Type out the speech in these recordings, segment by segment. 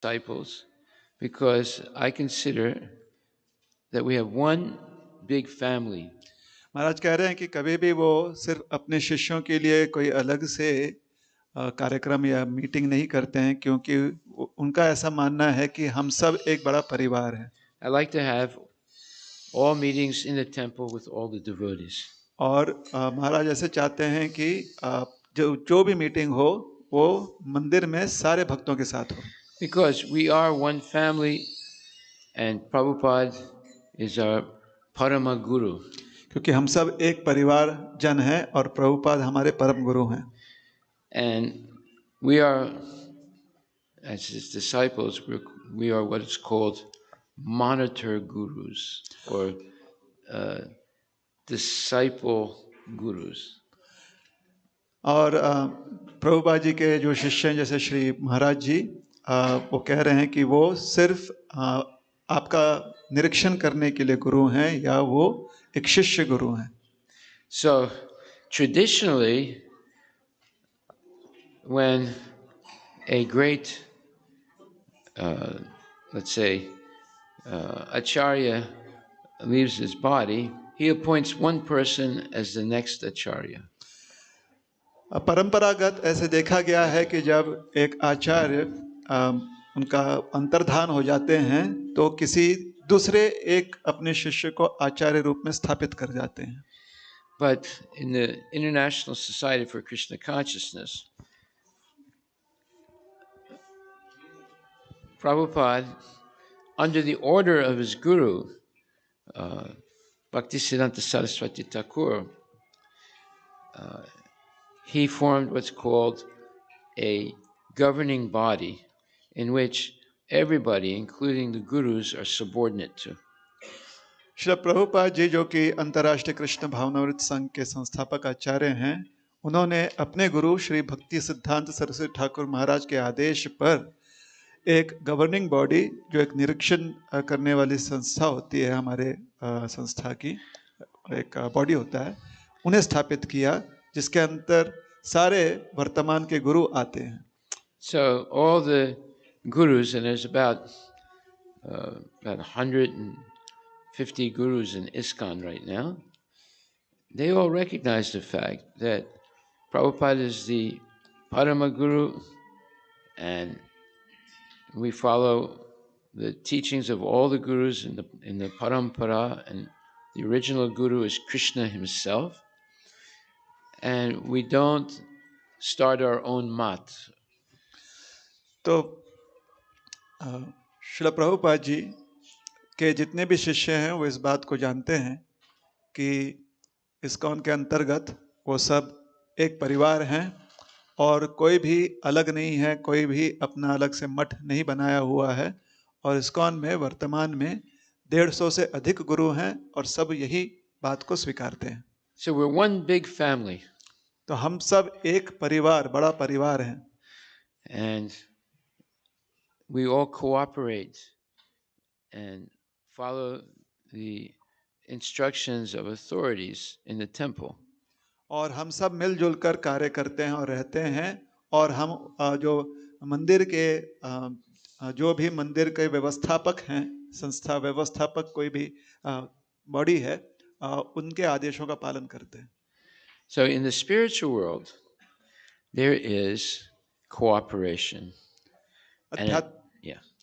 disciples because I consider that we have one big family. महाराज कह रहे हैं कि कभी भी वो सिर्फ अपने शिष्यों के लिए कोई अलग से कार्यक्रम या मीटिंग नहीं करते हैं, क्योंकि उनका ऐसा मानना है कि हम सब एक बड़ा परिवार है। I like to have all meetings in the temple with all the devotees. और महाराज ऐसे चाहते हैं कि जो भी मीटिंग हो वो मंदिर में सारे भक्तों के साथ हो, Because we are one family and Prabhupada is our Parama Guru. क्योंकि हम सब एक परिवार जन हैं और प्रभुपाद हमारे परम गुरु हैं। And we are, as his disciples, we are what is called monitor gurus or disciple gurus. और प्रभुपाद जी के जो शिष्य हैं जैसे श्री महाराज जी, वो कह रहे हैं कि वो सिर्फ आपका निरीक्षण करने के लिए गुरु हैं या वो एक शिष्य गुरु हैं। So traditionally, when a great, let's say, acharya leaves his body, he appoints one person as the next acharya. परंपरागत ऐसे देखा गया है कि जब एक आचार्य उनका अंतर्धान हो जाते हैं तो किसी दूसरे एक अपने शिष्य को आचार्य रूप में स्थापित कर जाते हैं। But in the International Society for Krishna Consciousness, Prabhupada, under the order of his guru, Bhaktisiddhanta Saraswati Thakur, he formed what's called a governing body in which everybody, including the gurus, are subordinate to. Shri Prabhupada ji जो कि अंतर्राष्ट्रीय कृष्ण भावनामृत संघ के संस्थापक आचार्य हैं, उन्होंने अपने गुरु श्री भक्ति सिद्धांत सरस्वती ठाकुर महाराज के आदेश पर एक गवर्निंग बॉडी, जो एक निरीक्षण करने वाली संस्था होती है, हमारे संस्था की एक बॉडी होता है, उन्हें स्थापित किया, जिसके अंदर सारे वर्तमान के गुरु आते हैं। So all the gurus, and there's about 150 gurus in ISKCON right now, they all recognize the fact that Prabhupada is the Parama Guru, and we follow the teachings of all the gurus in the Parampara, and the original guru is Krishna himself, and we don't start our own mat. तो श्रील प्रभुपाद जी के जितने भी शिष्य हैं वो इस बात को जानते हैं कि इस्कॉन के अंतर्गत वो सब एक परिवार हैं और कोई भी अलग नहीं है, कोई भी अपना अलग से मठ नहीं बनाया हुआ है, और इस्कॉन में वर्तमान में 150 से अधिक गुरु हैं और सब यही बात को स्वीकारते हैं। So we're one big family. तो हम सब एक परिवार, बड़ा परिवार हैं। And we all cooperate and follow the instructions of authorities in the temple. और हम सब मिलजुल कर कार्य करते हैं और रहते हैं, और हम जो मंदिर के जो भी मंदिर के व्यवस्थापक हैं, संस्था व्यवस्थापक कोई भी बॉडी है, उनके आदेशों का पालन करते हैं। So in the spiritual world, there is cooperation.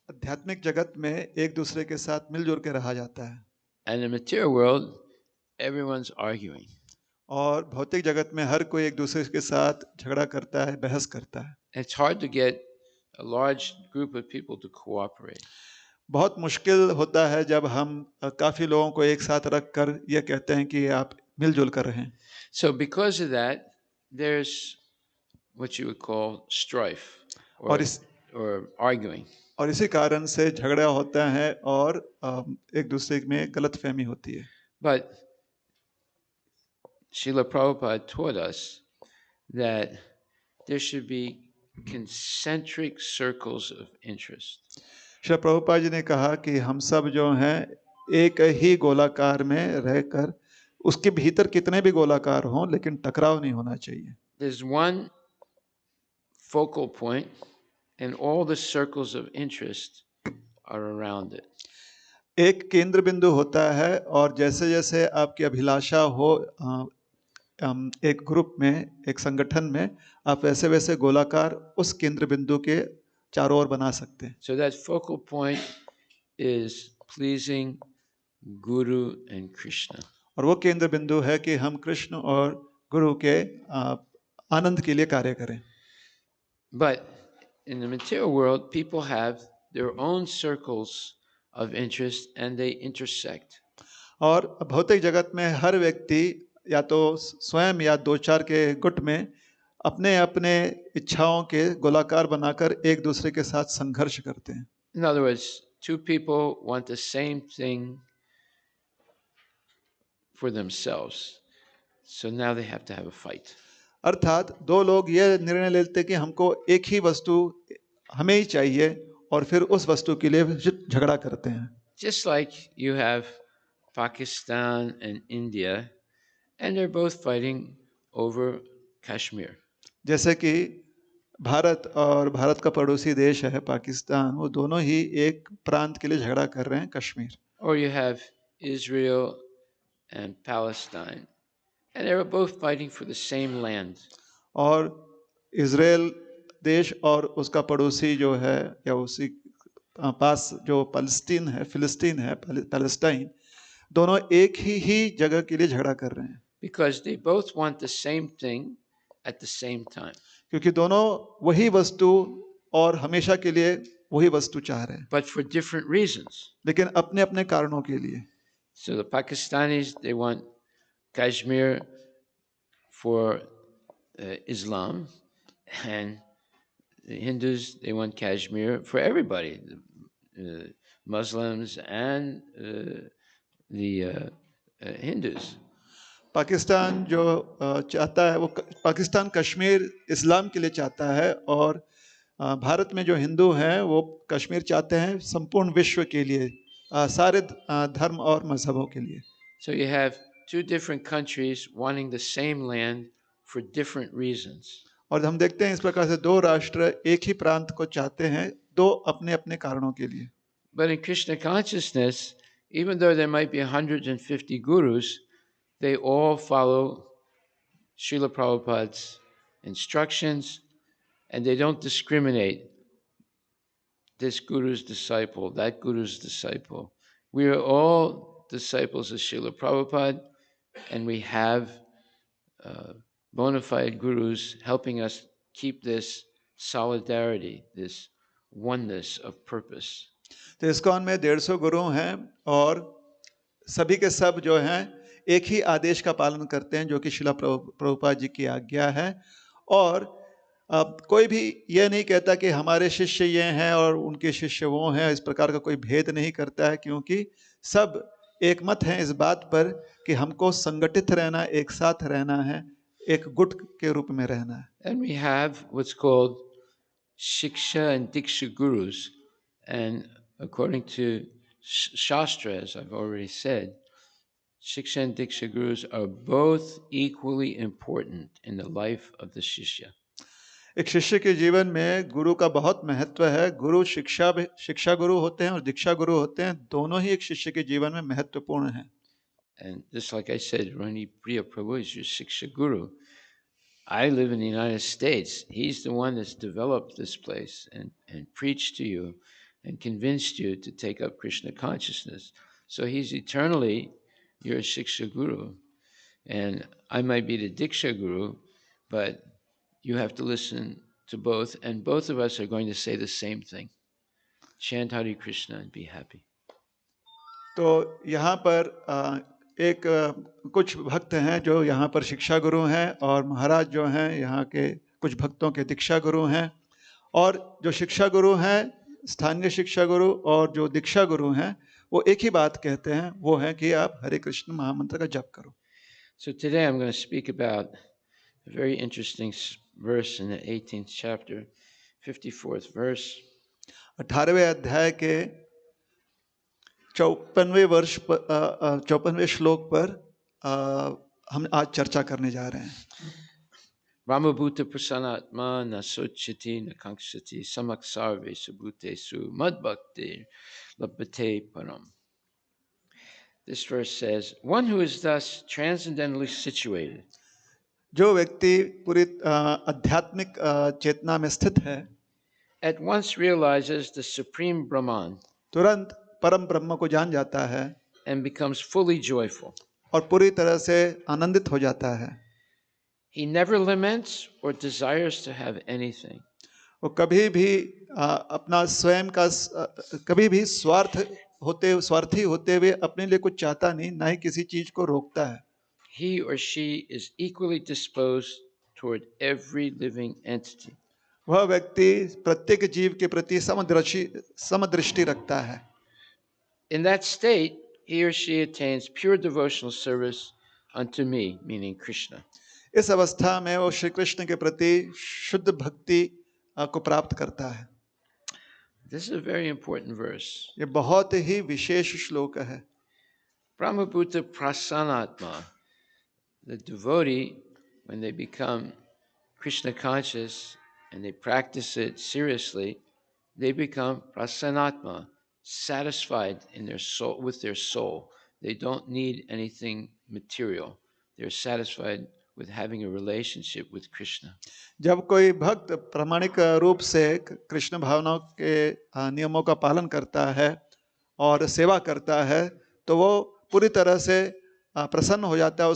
आध्यात्मिक जगत में एक दूसरे के साथ मिलजुल के रहा जाता है। And in the material world, everyone's arguing. और भौतिक जगत में हर कोई एक दूसरे के साथ झगड़ा करता है, बहस करता है। It's hard to get a large group of people to cooperate. बहुत मुश्किल होता है जब हम काफी लोगों को एक साथ रख कर ये कहते हैं कि आप मिलजुल कर रहें। So because of that, there's what you would call strife or arguing. और इसी कारण से झगड़ा होता है और एक दूसरे में गलतफहमी होती है। But Srila Prabhupada taught us that there should be concentric circles of interest. Shri Prabhupada ji ने कहा कि हम सब जो हैं एक ही गोलाकार में रहकर, उसके भीतर कितने भी गोलाकार हों लेकिन टकराव नहीं होना चाहिए। There's one focal point and all the circles of interest are around it. एक केंद्र बिंदु होता है और जैसे जैसे आपकी अभिलाषा हो एक ग्रुप में, एक संगठन में, आप वैसे वैसे गोलाकार उस केंद्र बिंदु के चारों ओर बना सकते हैं. So that focal point is pleasing Guru and Krishna. और वो केंद्र बिंदु है कि हम कृष्ण और गुरु के आनंद के लिए कार्य करें. But in the material world, people have their own circles of interest and they intersect. और भौतिक जगत में हर व्यक्ति या तो स्वयं या दो चार के गुट में अपने अपने इच्छाओं के गोलाकार बनाकर एक दूसरे के साथ संघर्ष करते हैं. In other words, two people want the same thing for themselves. So now they have to have a fight. अर्थात दो लोग ये निर्णय लेते हैं कि हमको एक ही वस्तु हमें ही चाहिए और फिर उस वस्तु के लिए झगड़ा करते हैं. Just like you have Pakistan and India, and they're both fighting over Kashmir. जैसे कि भारत और भारत का पड़ोसी देश है पाकिस्तान, वो दोनों ही एक प्रांत के लिए झगड़ा कर रहे हैं, Kashmir. Or you have Israel and Palestine, and they're both fighting for the same land. और इज़राइल देश और उसका पड़ोसी जो है या उसी पास जो फिलिस्तीन है, पैलेस्टाइन, दोनों एक ही जगह के लिए झगड़ा कर रहे हैं. Because they both want the same thing at the same time. क्योंकि दोनों वही वस्तु और हमेशा के लिए वही वस्तु चाह रहे हैं, But for different reasons. लेकिन अपने अपने कारणों के लिए. So the Pakistanis, they want Kashmir for Islam, and the Hindus, they want Kashmir for everybody, the Muslims and the Hindus. Pakistan जो चाहता है वो पाकिस्तान कश्मीर इस्लाम के लिए चाहता है और भारत में जो हिंदू हैं वो कश्मीर चाहते हैं संपूर्ण विश्व के लिए, सारे धर्म और मजहबों के लिए. So you have two different countries wanting the same land for different reasons. और हम देखते हैं इस प्रकार से दो राष्ट्र एक ही प्रांत को चाहते हैं, दो अपने अपने कारणों के लिए. But in Krishna consciousness, even though there might be 150 gurus, they all follow Srila Prabhupada's instructions, and they don't discriminate this guru's disciple, that guru's disciple. We are all disciples of Srila Prabhupada, and we have bona fide gurus helping us keep this solidarity, this oneness of purpose. तो ISKCON में 150 गुरु हैं और सभी के सब जो हैं एक ही आदेश का पालन करते हैं जो कि श्रीला प्रभुपाद जी की आज्ञा है. और कोई भी ये नहीं कहता कि हमारे शिष्य ये हैं और उनके शिष्य वो हैं, इस प्रकार का कोई भेद नहीं करता है, क्योंकि सब एक मत हैं इस बात पर कि हमको संगठित रहना, एक साथ रहना है, एक गुट के रूप में रहना है. And we have what's called Shiksha and Diksha gurus, and according to Shastra, as I've already said, Shiksha and Diksha gurus are both equally important in the life of the Shishya. एक शिष्य के जीवन में गुरु का बहुत महत्व है. गुरु शिक्षा गुरु होते हैं और दीक्षा गुरु होते हैं, दोनों ही एक शिष्य के जीवन में महत्वपूर्ण हैं. And just like I said, Rani Priya Prabhu is your Shiksha guru. I live in the United States. He's the one that's developed this place and preached to you and convinced you to take up Krishna consciousness. So he's eternally your Shiksha guru. And I might be the Diksha guru, but you have to listen to both, and both of us are going to say the same thing. Chant Hare Krishna and be happy. तो यहाँ पर एक कुछ भक्त हैं जो यहाँ पर शिक्षा गुरु हैं और महाराज जो हैं यहाँ के कुछ भक्तों के दीक्षा गुरु हैं. और जो शिक्षा गुरु हैं, स्थानीय शिक्षा गुरु और जो दीक्षा गुरु हैं, वो एक ही बात कहते हैं, वो है कि आप हरे कृष्ण महामंत्र का जप करो. So today I'm going to speak about a very interesting verse in the 18th chapter, 54th verse. 18वें अध्याय के 54वें श्लोक पर हम आज चर्चा करने जा रहे हैं. Brahmabhuta prasanatma na sochiti na kankshati samaksarve subhute su madbhakti labhate param. This verse says, one who is thus transcendently situated जो व्यक्ति पूरी आध्यात्मिक चेतना में स्थित है, at once realizes the supreme Brahman तुरंत परम ब्रह्म को जान जाता है and becomes fully joyful. और पूरी तरह से आनंदित हो जाता है। He never laments or desires to have anything. वो कभी भी अपना स्वयं का कभी भी स्वार्थी होते हुए अपने लिए कुछ चाहता नहीं, ना ही किसी चीज को रोकता है। He or she is equally disposed toward every living entity. वह व्यक्ति प्रत्येक जीव के प्रति समदृष्टि रखता है। In that state, he or she attains pure devotional service unto me, meaning Krishna. इस अवस्था में वो श्री कृष्ण के प्रति शुद्ध भक्ति को प्राप्त करता है। This is a very important verse. ये बहुत ही विशेष श्लोक है। Brahmabhuta prasanatma, the devotee, when they become Krishna conscious and they practice it seriously, they become prasanatma, satisfied in their soul, with their soul. They don't need anything material. They're satisfied with having a relationship with Krishna. जब कोई भक्त प्रामाणिक रूप से कृष्ण भावनाओं के नियमों का पालन करता है और सेवा करता है, तो वो पूरी तरह से प्रसन्न हो जाता है,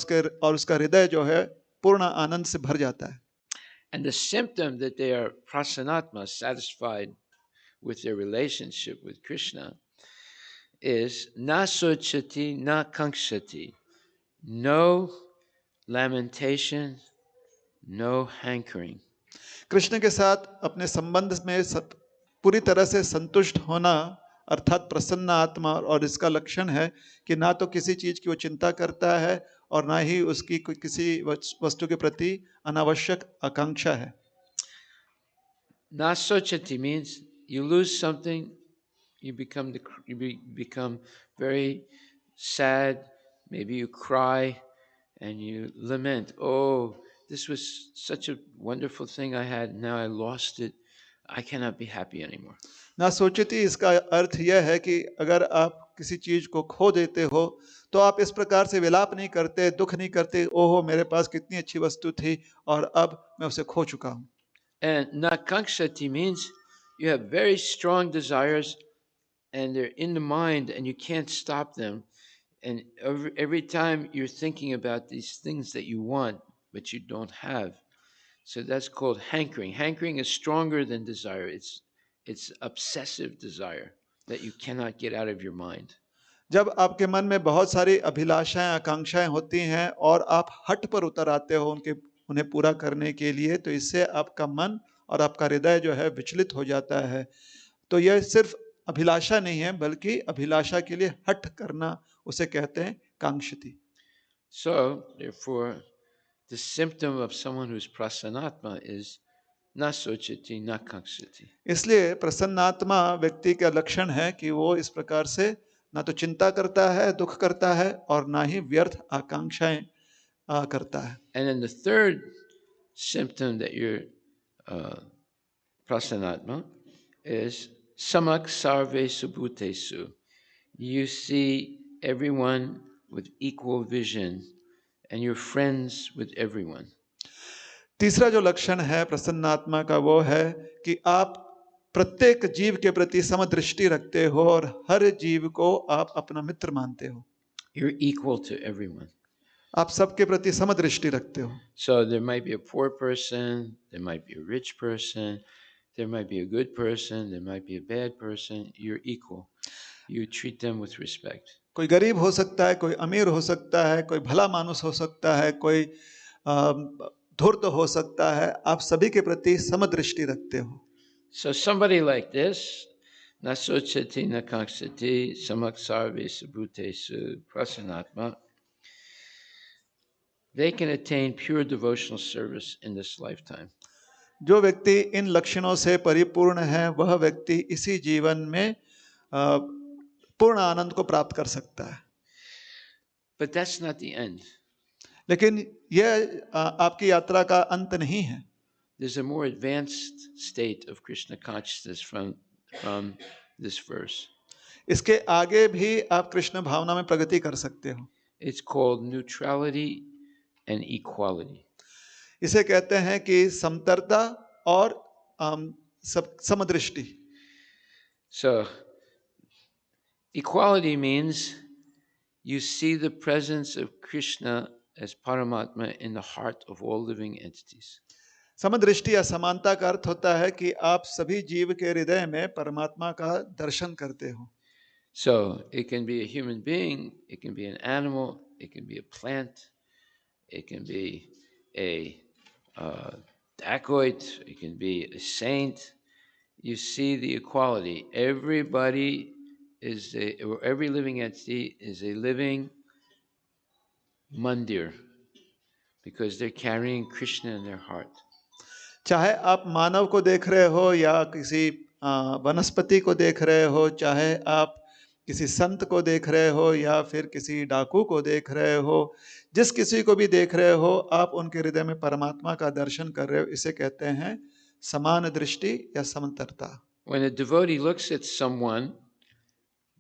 उसका हृदय जो है पूर्ण आनंद से भर जाता है। And the symptom that they are prasanatma, satisfied with their relationship with Krishna, is na sochati na kankshati, no lamentation, no hankering. Krishna के साथ अपने संबंध में पूरी तरह से संतुष्ट होना अर्थात प्रसन्न आत्मा, और इसका लक्षण है कि ना तो किसी चीज की वो चिंता करता है और ना ही उसकी किसी वस्तु के प्रति अनावश्यक आकांक्षा है। Na sochati means you lose something, you become very sad, maybe you cry and you lament, oh, this was such a wonderful thing I had, now I lost it, I cannot be happy anymore. ना सोचती इसका अर्थ यह है कि अगर आप किसी चीज को खो देते हो तो आप इस प्रकार से विलाप नहीं करते, दुख नहीं करते, ओहो मेरे पास कितनी अच्छी वस्तु थी और अब मैं उसे खो चुका हूं। And nakanksati means you have very strong desires and they're in the mind and you can't stop them. And every time you're thinking about these things that you want, but you don't have. So that's called hankering. Hankering is stronger than desire. It's obsessive desire that you cannot get out of your mind. जब आपके मन में बहुत सारी अभिलाषाएं आकांक्षाएं होती हैं और आप हट पर उतर आते हो उन्हें पूरा करने के लिए, तो इससे आपका मन और आपका हृदय जो है विचलित हो जाता है। तो यह सिर्फ अभिलाषा नहीं है, बल्कि अभिलाषा के लिए हट करना, उसे कहते हैं कांक्षति। So therefore, the symptom of someone who's prasanatma is na sochati na kankshati. इसलिए प्रसन्नात्मा व्यक्ति का लक्षण है कि वो इस प्रकार से ना तो चिंता करता है, दुख करता है और ना ही व्यर्थ आकांक्षाएं करता है। And then the third symptom that you're prasanatma is samak sarve subhutesu. You see everyone with equal vision and you're friends with everyone. तीसरा जो लक्षण है प्रसन्नात्मा का वो है कि आप प्रत्येक जीव के प्रति समदृष्टि रखते हो और हर जीव को आप अपना मित्र मानते हो। You're equal to everyone. आप सबके प्रति समदृष्टि रखते हो। So there might be a poor person, there might be a rich person, there might be a good person, there might be a bad person. You're equal. You treat them with respect. कोई गरीब हो सकता है, कोई अमीर हो सकता है, कोई भला मानुस हो सकता है, कोई धूर्त हो सकता है, आप सभी के प्रति समदृष्टि रखते हो। So somebody like this, na sochati na kankshati samak sarve subhutesu prasanatma, they can attain pure devotional service in this lifetime. जो व्यक्ति इन लक्षणों से परिपूर्ण है, वह व्यक्ति इसी जीवन में पूर्ण आनंद को प्राप्त कर सकता है। But that's not the end. लेकिन यह आपकी यात्रा का अंत नहीं है। There's a more advanced state of Krishna consciousness from this verse. इसके आगे भी आप कृष्ण भावना में प्रगति कर सकते हो। It's called neutrality and equality. इसे कहते हैं कि समतरता और समदृष्टि। So, equality means you see the presence of Krishna as Paramatma in the heart of all living entities. समदृष्टि या समानता का अर्थ होता है कि आप सभी जीव के हृदय में परमात्मा का दर्शन करते हो। So, it can be a human being, it can be an animal, it can be a plant, it can be a dacoit, it can be a saint. You see the equality. Everybody or every living entity is a living mandir because they're carrying Krishna in their heart. चाहे आप मानव को देख रहे हो या किसी वनस्पति को देख रहे हो, चाहे आप किसी संत को देख रहे हो या फिर किसी डाकू को देख रहे हो, जिस किसी को भी देख रहे हो, आप उनके हृदय में परमात्मा का दर्शन कर रहे हो। इसे कहते हैं समान दृष्टि या समंतरता। When a devotee looks at someone,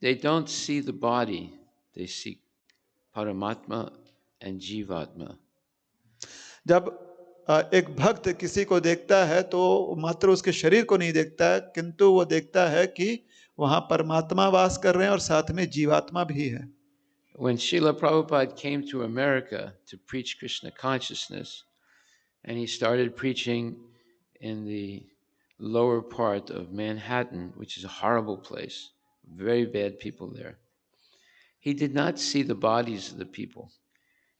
they don't see the body, they see Paramatma and Jivatma. जब एक भक्त किसी को देखता है तो मात्र उसके शरीर को नहीं देखता है, किंतु वो देखता है कि वहां परमात्मा वास कर रहे हैं और साथ में जीवात्मा भी है। When Srila Prabhupada came to America to preach Krishna consciousness, and he started preaching in the lower part of Manhattan, which is a horrible place, very bad people there, he did not see the bodies of the people.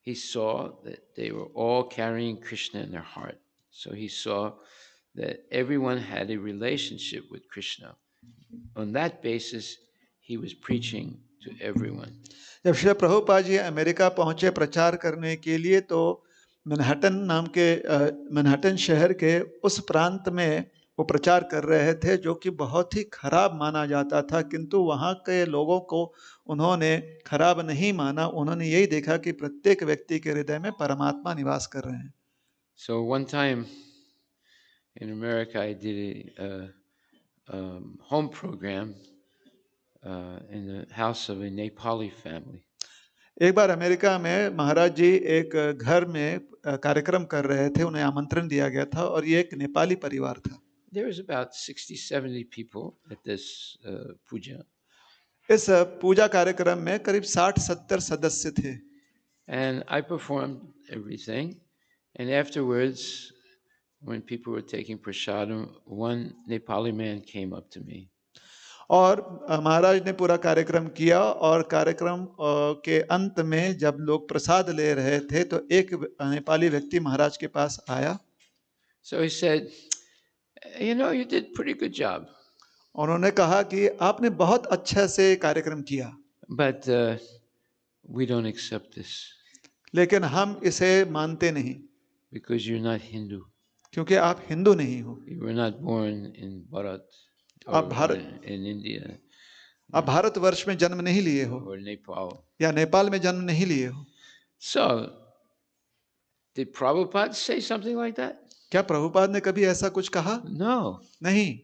He saw that they were all carrying Krishna in their heart. So he saw that everyone had a relationship with Krishna. On that basis, he was preaching to everyone. जब Shri Prabhupada ji America पहुंचे प्रचार करने के लिए, तो Manhattan शहर के उस प्रांत में वो प्रचार कर रहे थे, जो कि बहुत ही खराब माना जाता था, किंतु वहाँ के लोगों को उन्होंने खराब नहीं माना। उन्होंने यही देखा कि प्रत्येक व्यक्ति के हृदय में परमात्मा निवास कर रहे हैं। So one time in America, I did a home program in the house of a Nepali family. एक बार अमेरिका में महाराज जी एक घर में कार्यक्रम कर रहे थे, उन्हें आमंत्रण दिया गया था और ये एक नेपाली परिवार था। There was about 60-70 people at this puja. इस पूजा कार्यक्रम में करीब 60-70 सदस्य थे। And I performed everything. And afterwards, when people were taking prasadam, one Nepali man came up to me. और महाराज ने पूरा कार्यक्रम किया और कार्यक्रम के अंत में जब लोग प्रसाद ले रहे थे, तो एक नेपाली व्यक्ति महाराज के पास आया। So he said, you did pretty good job. उन्होंने कहा कि आपने बहुत अच्छा से कार्यक्रम किया, But we don't accept this. लेकिन हम इसे मानते नहीं। Because you're not Hindu. क्योंकि आप हिंदू नहीं हो। You were not born in Bharat आप or भारत in India. आप भारतवर्ष में जन्म नहीं लिए हो or Nepal. या नेपाल में जन्म नहीं लिए हो। So, did Prabhupada say something like that? क्या प्रभुपाद ने कभी ऐसा कुछ कहा? No. नहीं।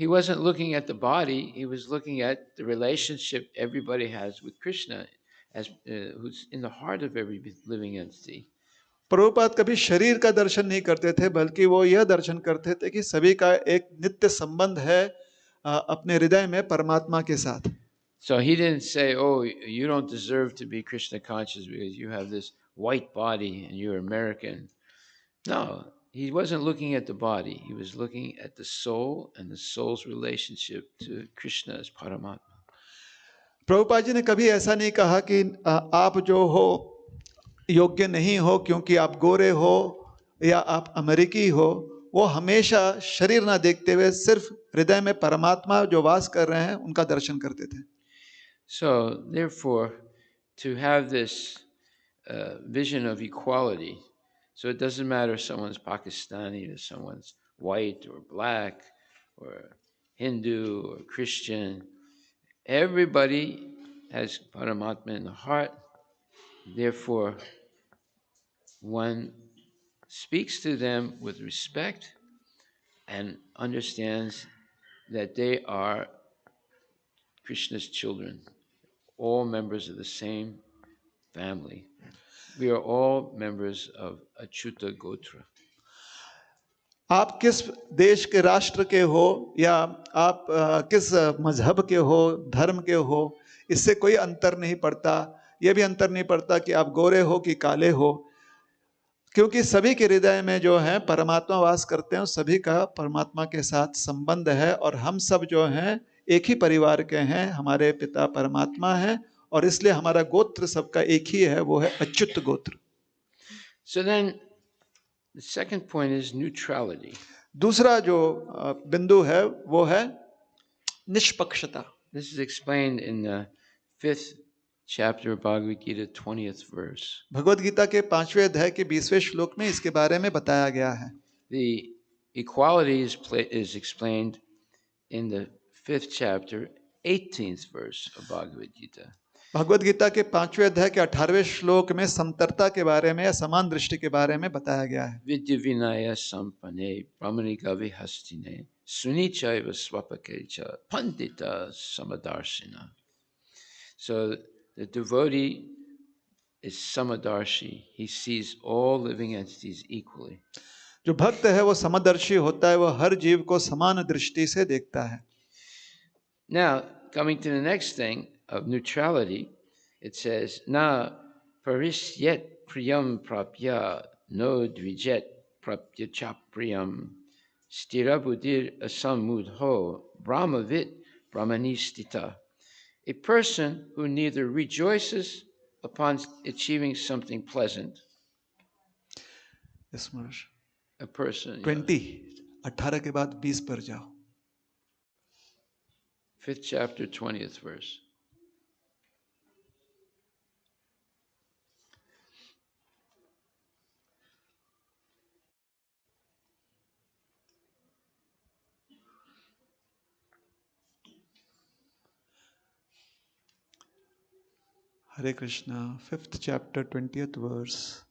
He wasn't looking at the body, he was looking at the relationship everybody has with Krishna, as who's in the heart of every living entity. Prabhupada कभी शरीर का दर्शन नहीं करते थे, बल्कि वो यह दर्शन करते थे कि सभी का एक नित्य संबंध है अपने हृदय में परमात्मा के साथ। So he didn't say, "Oh, you don't deserve to be Krishna conscious because you have this white body and you're American." No, he wasn't looking at the body. He was looking at the soul and the soul's relationship to Krishna as Paramatma. Prabhupada ji ने कभी ऐसा नहीं कहा कि आप जो हो योग्य नहीं हो क्योंकि आप गोरे हो या आप अमेरिकी हो। वो हमेशा शरीर ना देखते हुए सिर्फ हृदय में परमात्मा जो वास कर रहे हैं उनका दर्शन करते थे। So, therefore, to have this vision of equality, so it doesn't matter if someone's Pakistani or someone's white or black or Hindu or Christian, everybody has Paramatma in the heart. Therefore, one speaks to them with respect and understands that they are Krishna's children, all members of the same family. We are all members of Achyuta Gotra. आप किस देश के राष्ट्र के हो या आप किस मजहब के हो, धर्म के हो, इससे कोई अंतर नहीं पड़ता। यह भी अंतर नहीं पड़ता कि आप गोरे हो कि काले हो, क्योंकि सभी के हृदय में जो है परमात्मा वास करते हैं, सभी का परमात्मा के साथ संबंध है और हम सब जो हैं एक ही परिवार के हैं, हमारे पिता परमात्मा है और इसलिए हमारा गोत्र सबका एक ही है, वो है अच्युत गोत्र। So then the second point is neutrality. दूसरा जो बिंदु है वो है निष्पक्षता। This is explained in the 5th chapter of Bhagavad Gita, 20th verse. Bhagavad Gita के 5वें अध्याय के 20वें श्लोक में इसके बारे में बताया गया है। The equality is explained in the 5th chapter, 18th verse of Bhagavad Gita. Bhagavad Gita के 5वें अध्याय के 18वें श्लोक में समतरता के बारे में या समान दृष्टि के बारे में बताया गया है। Vidya vinaya sampane brahmanika vihastine sunichaiva swapakecha pandita samadarshina. So the devotee is samadarshi. He sees all living entities equally. जो भक्त है वो समदर्शी होता है, वो हर जीव को समान दृष्टि से देखता है। Now, coming to the next thing of neutrality, it says, na parisyet priyam prapya no dvijet prapya chapriyam stirabudir asamudho brahmavit brahmanistita. A person who neither rejoices upon achieving something pleasant, a person, 18 के बाद 20 पर जाओ। 5th chapter, 20th verse. हरे Krishna, 5th chapter 20th verse,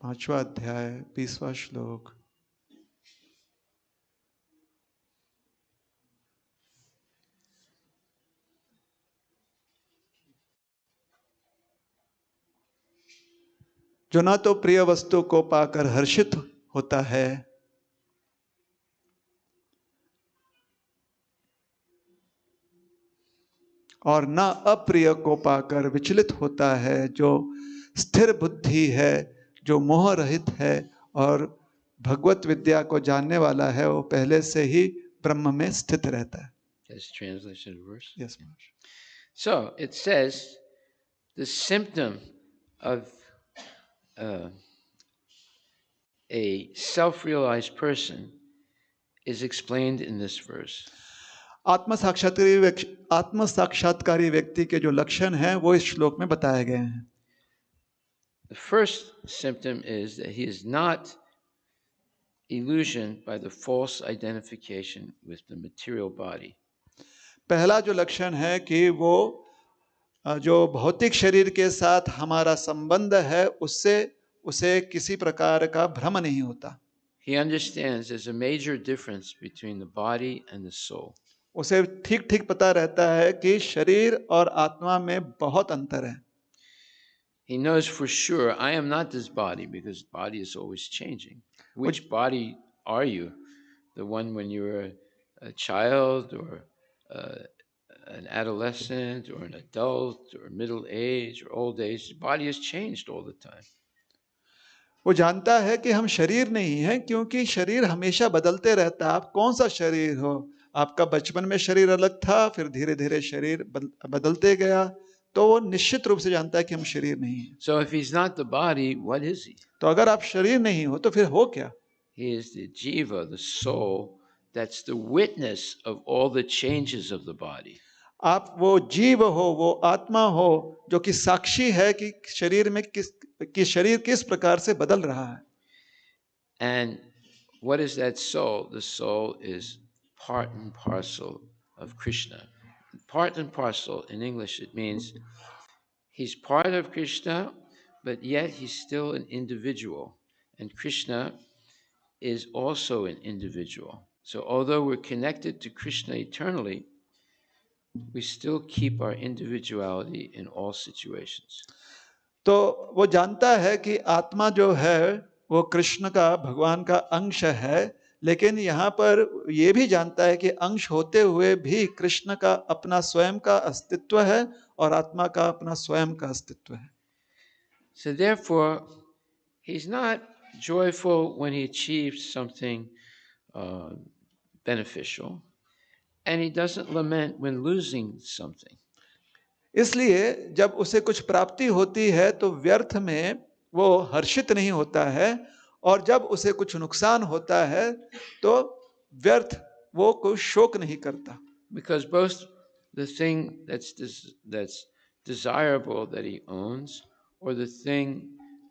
5वां अध्याय 20वां श्लोक। जो ना तो प्रिय वस्तु को पाकर हर्षित होता है और ना अप्रिय को पाकर विचलित होता है, जो स्थिर बुद्धि है, जो मोह रहित है और भगवत विद्या को जानने वाला है, वो पहले से ही ब्रह्म में स्थित रहता है। That's translation of verse. Yes, Maharaj. So it says the symptom of a self-realized person is explained in this verse. आत्म साक्षात्कारी व्यक्ति के जो लक्षण हैं वो इस श्लोक में बताए गए हैं। The first symptom is that he is not illusioned by the false identification with the material body. पहला जो लक्षण है कि वो जो भौतिक शरीर के साथ हमारा संबंध है उससे उसे किसी प्रकार का भ्रम नहीं होता। He understands there's a major difference between the body and the soul. उसे ठीक ठीक पता रहता है कि शरीर और आत्मा में बहुत अंतर है। He knows for sure, I am not this body, because body is always changing. Which body are you? The one when you were a child or an adolescent or an adult or middle age or old age? The body has changed all the time. वो जानता है कि हम शरीर नहीं हैं, क्योंकि शरीर हमेशा बदलते रहता है। आप कौन सा शरीर हो? आपका बचपन में शरीर अलग था, फिर धीरे धीरे शरीर बदलते गया, तो वो निश्चित रूप से जानता है कि हम शरीर नहीं हैं। So if he's not the body, what is he? तो अगर आप शरीर नहीं हो तो फिर हो क्या? He is the jiva, the soul, that's the witness of all the changes of the body. आप वो जीव हो, वो आत्मा हो जो कि साक्षी है कि शरीर में शरीर किस प्रकार से बदल रहा है। And what is that soul? The soul is part and parcel of Krishna. Part and parcel, in English, it means he's part of Krishna, but yet he's still an individual. And Krishna is also an individual. So although we're connected to Krishna eternally, we still keep our individuality in all situations. तो वो जानता है कि आत्मा जो है वो कृष्ण का, भगवान का अंश है, लेकिन यहाँ पर ये भी जानता है कि अंश होते हुए भी कृष्ण का अपना स्वयं का अस्तित्व है और आत्मा का अपना स्वयं का अस्तित्व है. So therefore, he's not joyful when he achieves something beneficial, and he doesn't lament when losing something. इसलिए जब उसे कुछ प्राप्ति होती है तो व्यर्थ में वो हर्षित नहीं होता है, और जब उसे कुछ नुकसान होता है तो व्यर्थ वो कोई शोक नहीं करता. Because both the thing that's desirable that he owns or the thing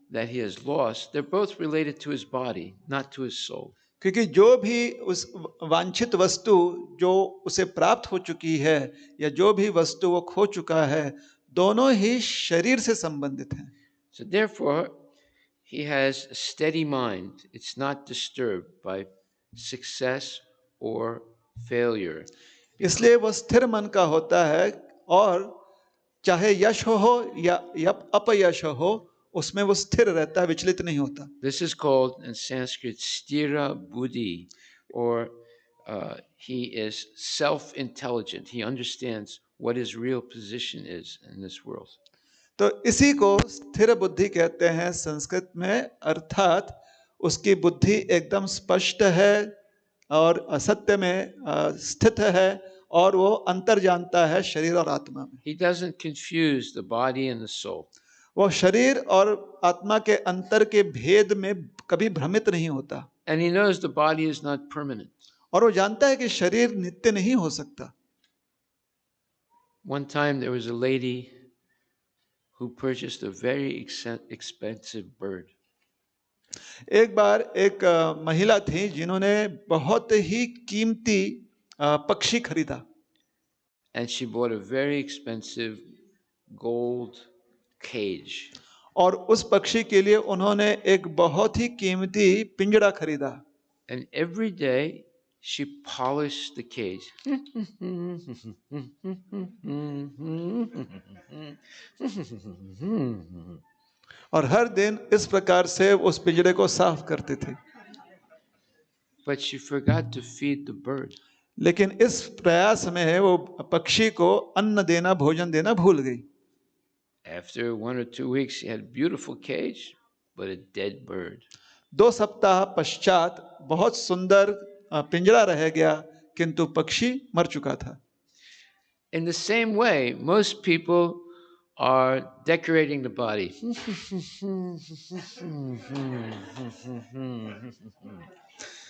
that he has lost, they're both related to his body, not to his soul. क्योंकि जो भी उस वांछित वस्तु जो उसे प्राप्त हो चुकी है या जो भी वस्तु वो खो चुका है, दोनों ही शरीर से संबंधित हैं. So therefore, he has a steady mind. It's not disturbed by success or failure. इसलिए वो स्थिर मन का होता है, और चाहे यश हो या अपयश हो, उसमें वो स्थिर रहता है, विचलित नहीं होता. This is called in Sanskrit stira buddhi, or he is self-intelligent. He understands what his real position is in this world. तो इसी को स्थिर बुद्धि कहते हैं संस्कृत में, अर्थात उसकी बुद्धि एकदम स्पष्ट है और असत्य में स्थित है, और वो अंतर जानता है शरीर और आत्मा में. He doesn't confuse the body and the soul. वो शरीर और आत्मा के अंतर के भेद में कभी भ्रमित नहीं होता. And he knows the body is not permanent. और वो जानता है कि शरीर नित्य नहीं हो सकता. One time there was a lady who purchased a very expensive bird. एक बार एक महिला थी जिन्होंने बहुत ही कीमती पक्षी खरीदा. And she bought a very expensive gold cage. और उस पक्षी के लिए उन्होंने एक बहुत ही कीमती पिंजरा खरीदा. And every day she polished the cage. और हर दिन इस प्रकार से उस पिंजरे को साफ करते थे. But she forgot to feed the bird. लेकिन इस प्रयास में वो पक्षी को अन्न देना, भोजन देना भूल गई. After 1 or 2 weeks, she had a beautiful cage, but a dead bird. 2 सप्ताह पश्चात बहुत सुंदर पिंजरा रह गया, किंतु पक्षी मर चुका था. In the same way, most people are decorating the body.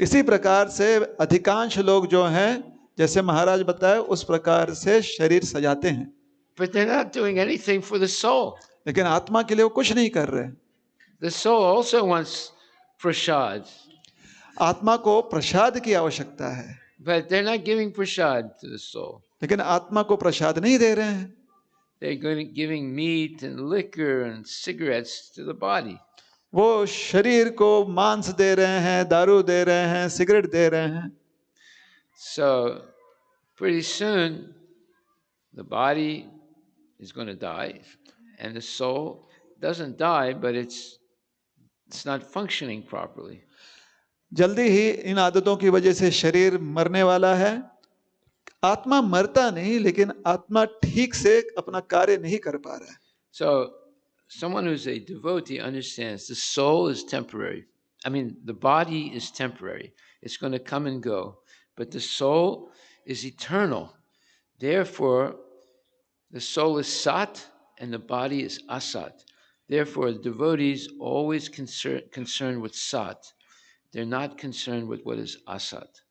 इसी प्रकार से अधिकांश लोग जो हैं, जैसे महाराज बताए, उस प्रकार से शरीर सजाते हैं. But they're not doing anything for the soul. लेकिन आत्मा के लिए वो कुछ नहीं कर रहे. The soul also wants prasad. आत्मा को प्रसाद की आवश्यकता है, But they're not giving prasad to the soul. लेकिन आत्मा को प्रसाद नहीं दे रहे हैं. They're giving meat and liquor and cigarettes to the body. वो शरीर को मांस दे रहे हैं, दारू दे रहे हैं, सिगरेट दे रहे हैं. So pretty soon the body is going to die, and the soul doesn't die, but it's not functioning properly. जल्दी ही इन आदतों की वजह से शरीर मरने वाला है. आत्मा मरता नहीं, लेकिन आत्मा ठीक से अपना कार्य नहीं कर पा रहा है. So someone who's a devotee understands the soul is temporary. I mean, the body is temporary. It's going to come and go. But the soul is eternal. Therefore, the soul is sat and the body is asat. Therefore, devotees always concerned with sat. They're not concerned with what is asat.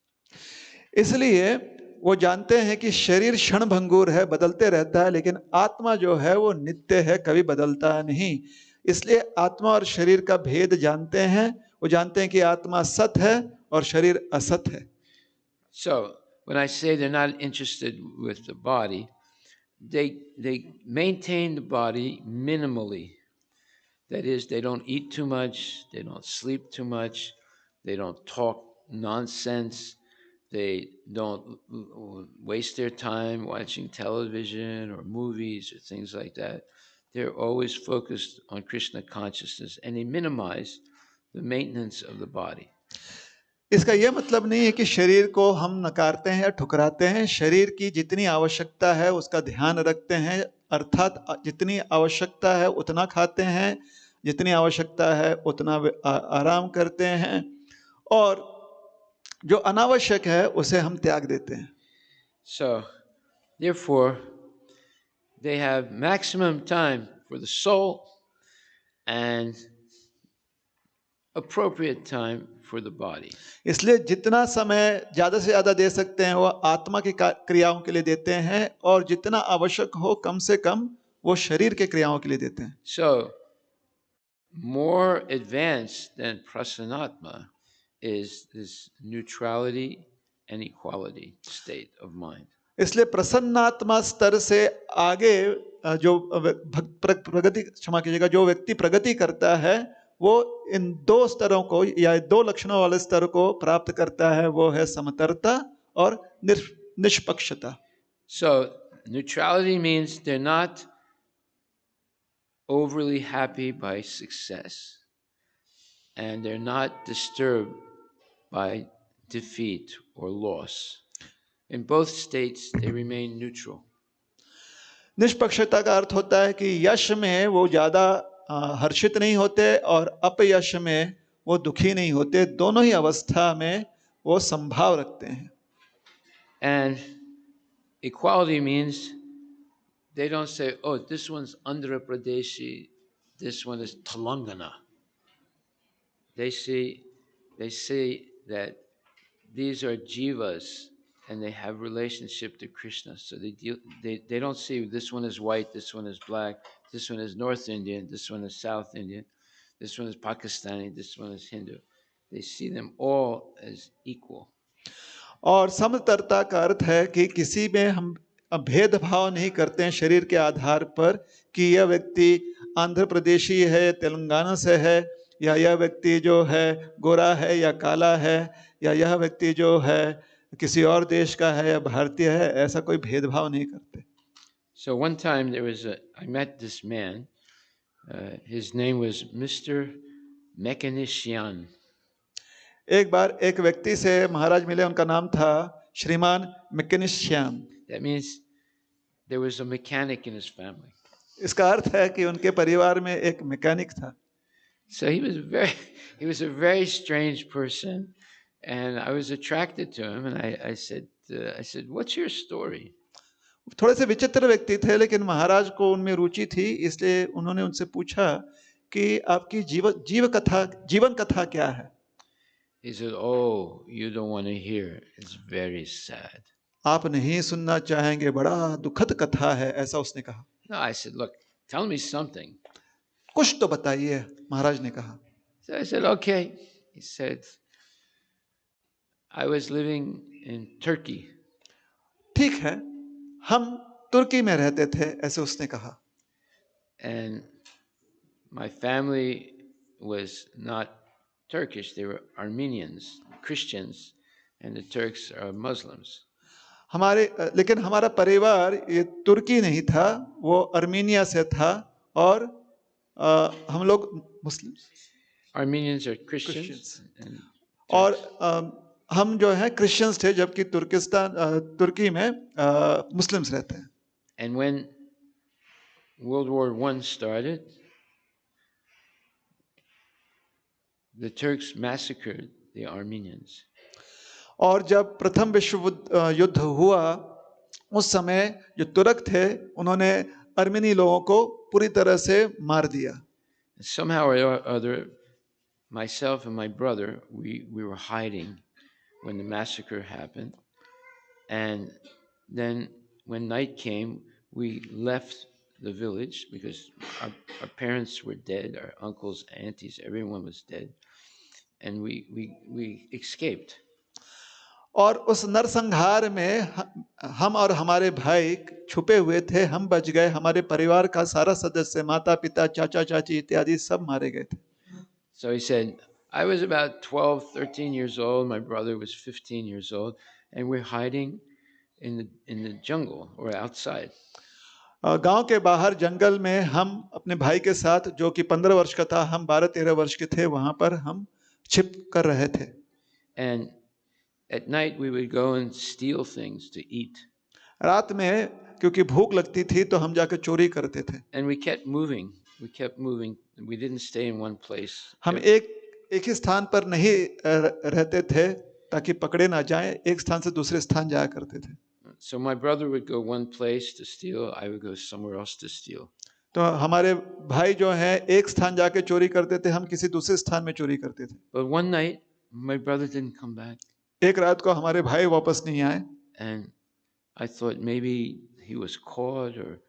इसलिए वो जानते हैं कि शरीर क्षण भंगुर है, बदलते रहता है, लेकिन आत्मा जो है वो नित्य है, कभी बदलता नहीं. इसलिए आत्मा और शरीर का भेद जानते हैं. वो जानते हैं कि आत्मा सत है और शरीर असत है. So when I say they're not interested with the body, they maintain the body minimally. That is, they don't eat too much, they don't sleep too much, they don't talk nonsense, they don't waste their time watching television or movies or things like that. They're always focused on Krishna consciousness, and they minimize the maintenance of the body. इसका यह मतलब नहीं है कि शरीर को हम नकारते हैं या ठुकराते हैं। शरीर की जितनी आवश्यकता है उसका ध्यान रखते हैं, अर्थात जितनी आवश्यकता है उतना खाते हैं, जितनी आवश्यकता है उतना आराम करते हैं, और जो अनावश्यक है उसे हम त्याग देते हैं। So, therefore, they have maximum time for the soul and appropriate time for the body. इसलिए जितना समय ज्यादा से ज्यादा दे सकते हैं वो आत्मा की क्रियाओं के लिए देते हैं, और जितना आवश्यक हो कम से कम वो शरीर के क्रियाओं के लिए देते हैं। So, more advanced than prasanatma is this neutrality and equality state of mind. इसलिए प्रसन्नात्मा स्तर से आगे जो प्रगति, क्षमा कीजिएगा, जो व्यक्ति प्रगति करता है वो इन दो स्तरों को या दो लक्षणों वाले स्तर को प्राप्त करता है, वो है समतरता और निष्पक्षता। So neutrality means they're not overly happy by success and they're not disturbed by defeat or loss. In both states they remain neutral. निष्पक्षता का अर्थ होता है कि यश में वो ज्यादा हर्षित नहीं होते और अपयश में वो दुखी नहीं होते, दोनों ही अवस्था में वो संभाव रखते हैं। And equality means they don't say, oh, this one's Andhra Pradeshi, this one is Telangana. They say that these are jivas and they have relationship to Krishna. So they don't see this one is white, this one is black, this one is North Indian, this one is South Indian, this one is Pakistani, this one is Hindu. They see them all as equal. और समतरता का अर्थ है कि किसी में हम भेदभाव नहीं करते हैं शरीर के आधार पर कि यह व्यक्ति आंध्र प्रदेशी है, तेलंगाना से है, या यह व्यक्ति जो है गोरा है या काला है, या यह व्यक्ति जो है किसी और देश का है या भारतीय है, ऐसा कोई भेदभाव नहीं करते। So one time I met this man, his name was Mr. Mechanician. एक बार एक व्यक्ति से महाराज मिले, उनका नाम था श्रीमान मैकेनिशियन। That means there was a mechanic in his family. इसका अर्थ है कि उनके परिवार में एक मैकेनिक था। So he was a very strange person, and I was attracted to him. And I said, "What's your story?" थोड़े से विचित्र व्यक्ति थे, लेकिन महाराज को उनमें रुचि थी, इसलिए उन्होंने उनसे पूछा कि आपकी जीवन कथा क्या है। He said, "Oh, you don't want to hear. It's very sad." आप नहीं सुनना चाहेंगे, बड़ा दुखद कथा है, ऐसा उसने कहा। No, I said, "Look, tell me something." कुछ तो बताइए, महाराज ने कहा। So I said, "Okay." He said, "I was living in Turkey." ठीक है, हम तुर्की में रहते थे, ऐसे उसने कहा। And my family was not Turkish, they were Armenians, Christians, and the Turks are Muslims. लेकिन हमारा परिवार ये तुर्की नहीं था, वो अर्मीनिया से था, और हम लोग मुस्लिम, Armenians are Christians. और हम जो है क्रिश्चियंस थे, जबकि तुर्की में मुस्लिम्स रहते हैं। And when World War I started, the Turks massacred the Armenians. और जब प्रथम विश्व युद्ध हुआ, उस समय जो तुर्क थे उन्होंने अर्मेनी लोगों को पूरी तरह से मार दिया। Somehow or other, myself and my brother, we were hiding when the massacre happened. And then when night came, we left the village because our parents were dead, our uncles, aunties, everyone was dead. And we escaped. और उस नरसंहार में हम और हमारे भाई छुपे हुए थे, हम बच गए, हमारे परिवार का सारा सदस्य, माता पिता, चाचा चाची इत्यादि सब मारे गए थे। So he said, I was about 12, 13 years old. My brother was 15 years old. And we're hiding in the jungle or outside. गांव के बाहर जंगल में हम अपने भाई के साथ, जो कि 15 वर्ष का था, हम 12-13 वर्ष के थे, वहां पर हम छिप कर रहे थे। And at night we would go and steal things to eat. रात में क्योंकि भूख लगती थी तो हम जाकर चोरी करते थे। And we kept moving. We kept moving. We didn't stay in one place. हम एक ही स्थान पर नहीं रहते थे ताकि पकड़े ना जाएं, एक स्थान से दूसरे स्थान जाया करते थे। So my brother would go one place to steal. I would go somewhere else to steal. तो हमारे भाई जो हैं एक स्थान जाके चोरी करते थे, हम किसी दूसरे स्थान में चोरी करते थे। But one night my brother didn't come back. एक रात को हमारे भाई वापस नहीं आए। And I thought maybe he was caught or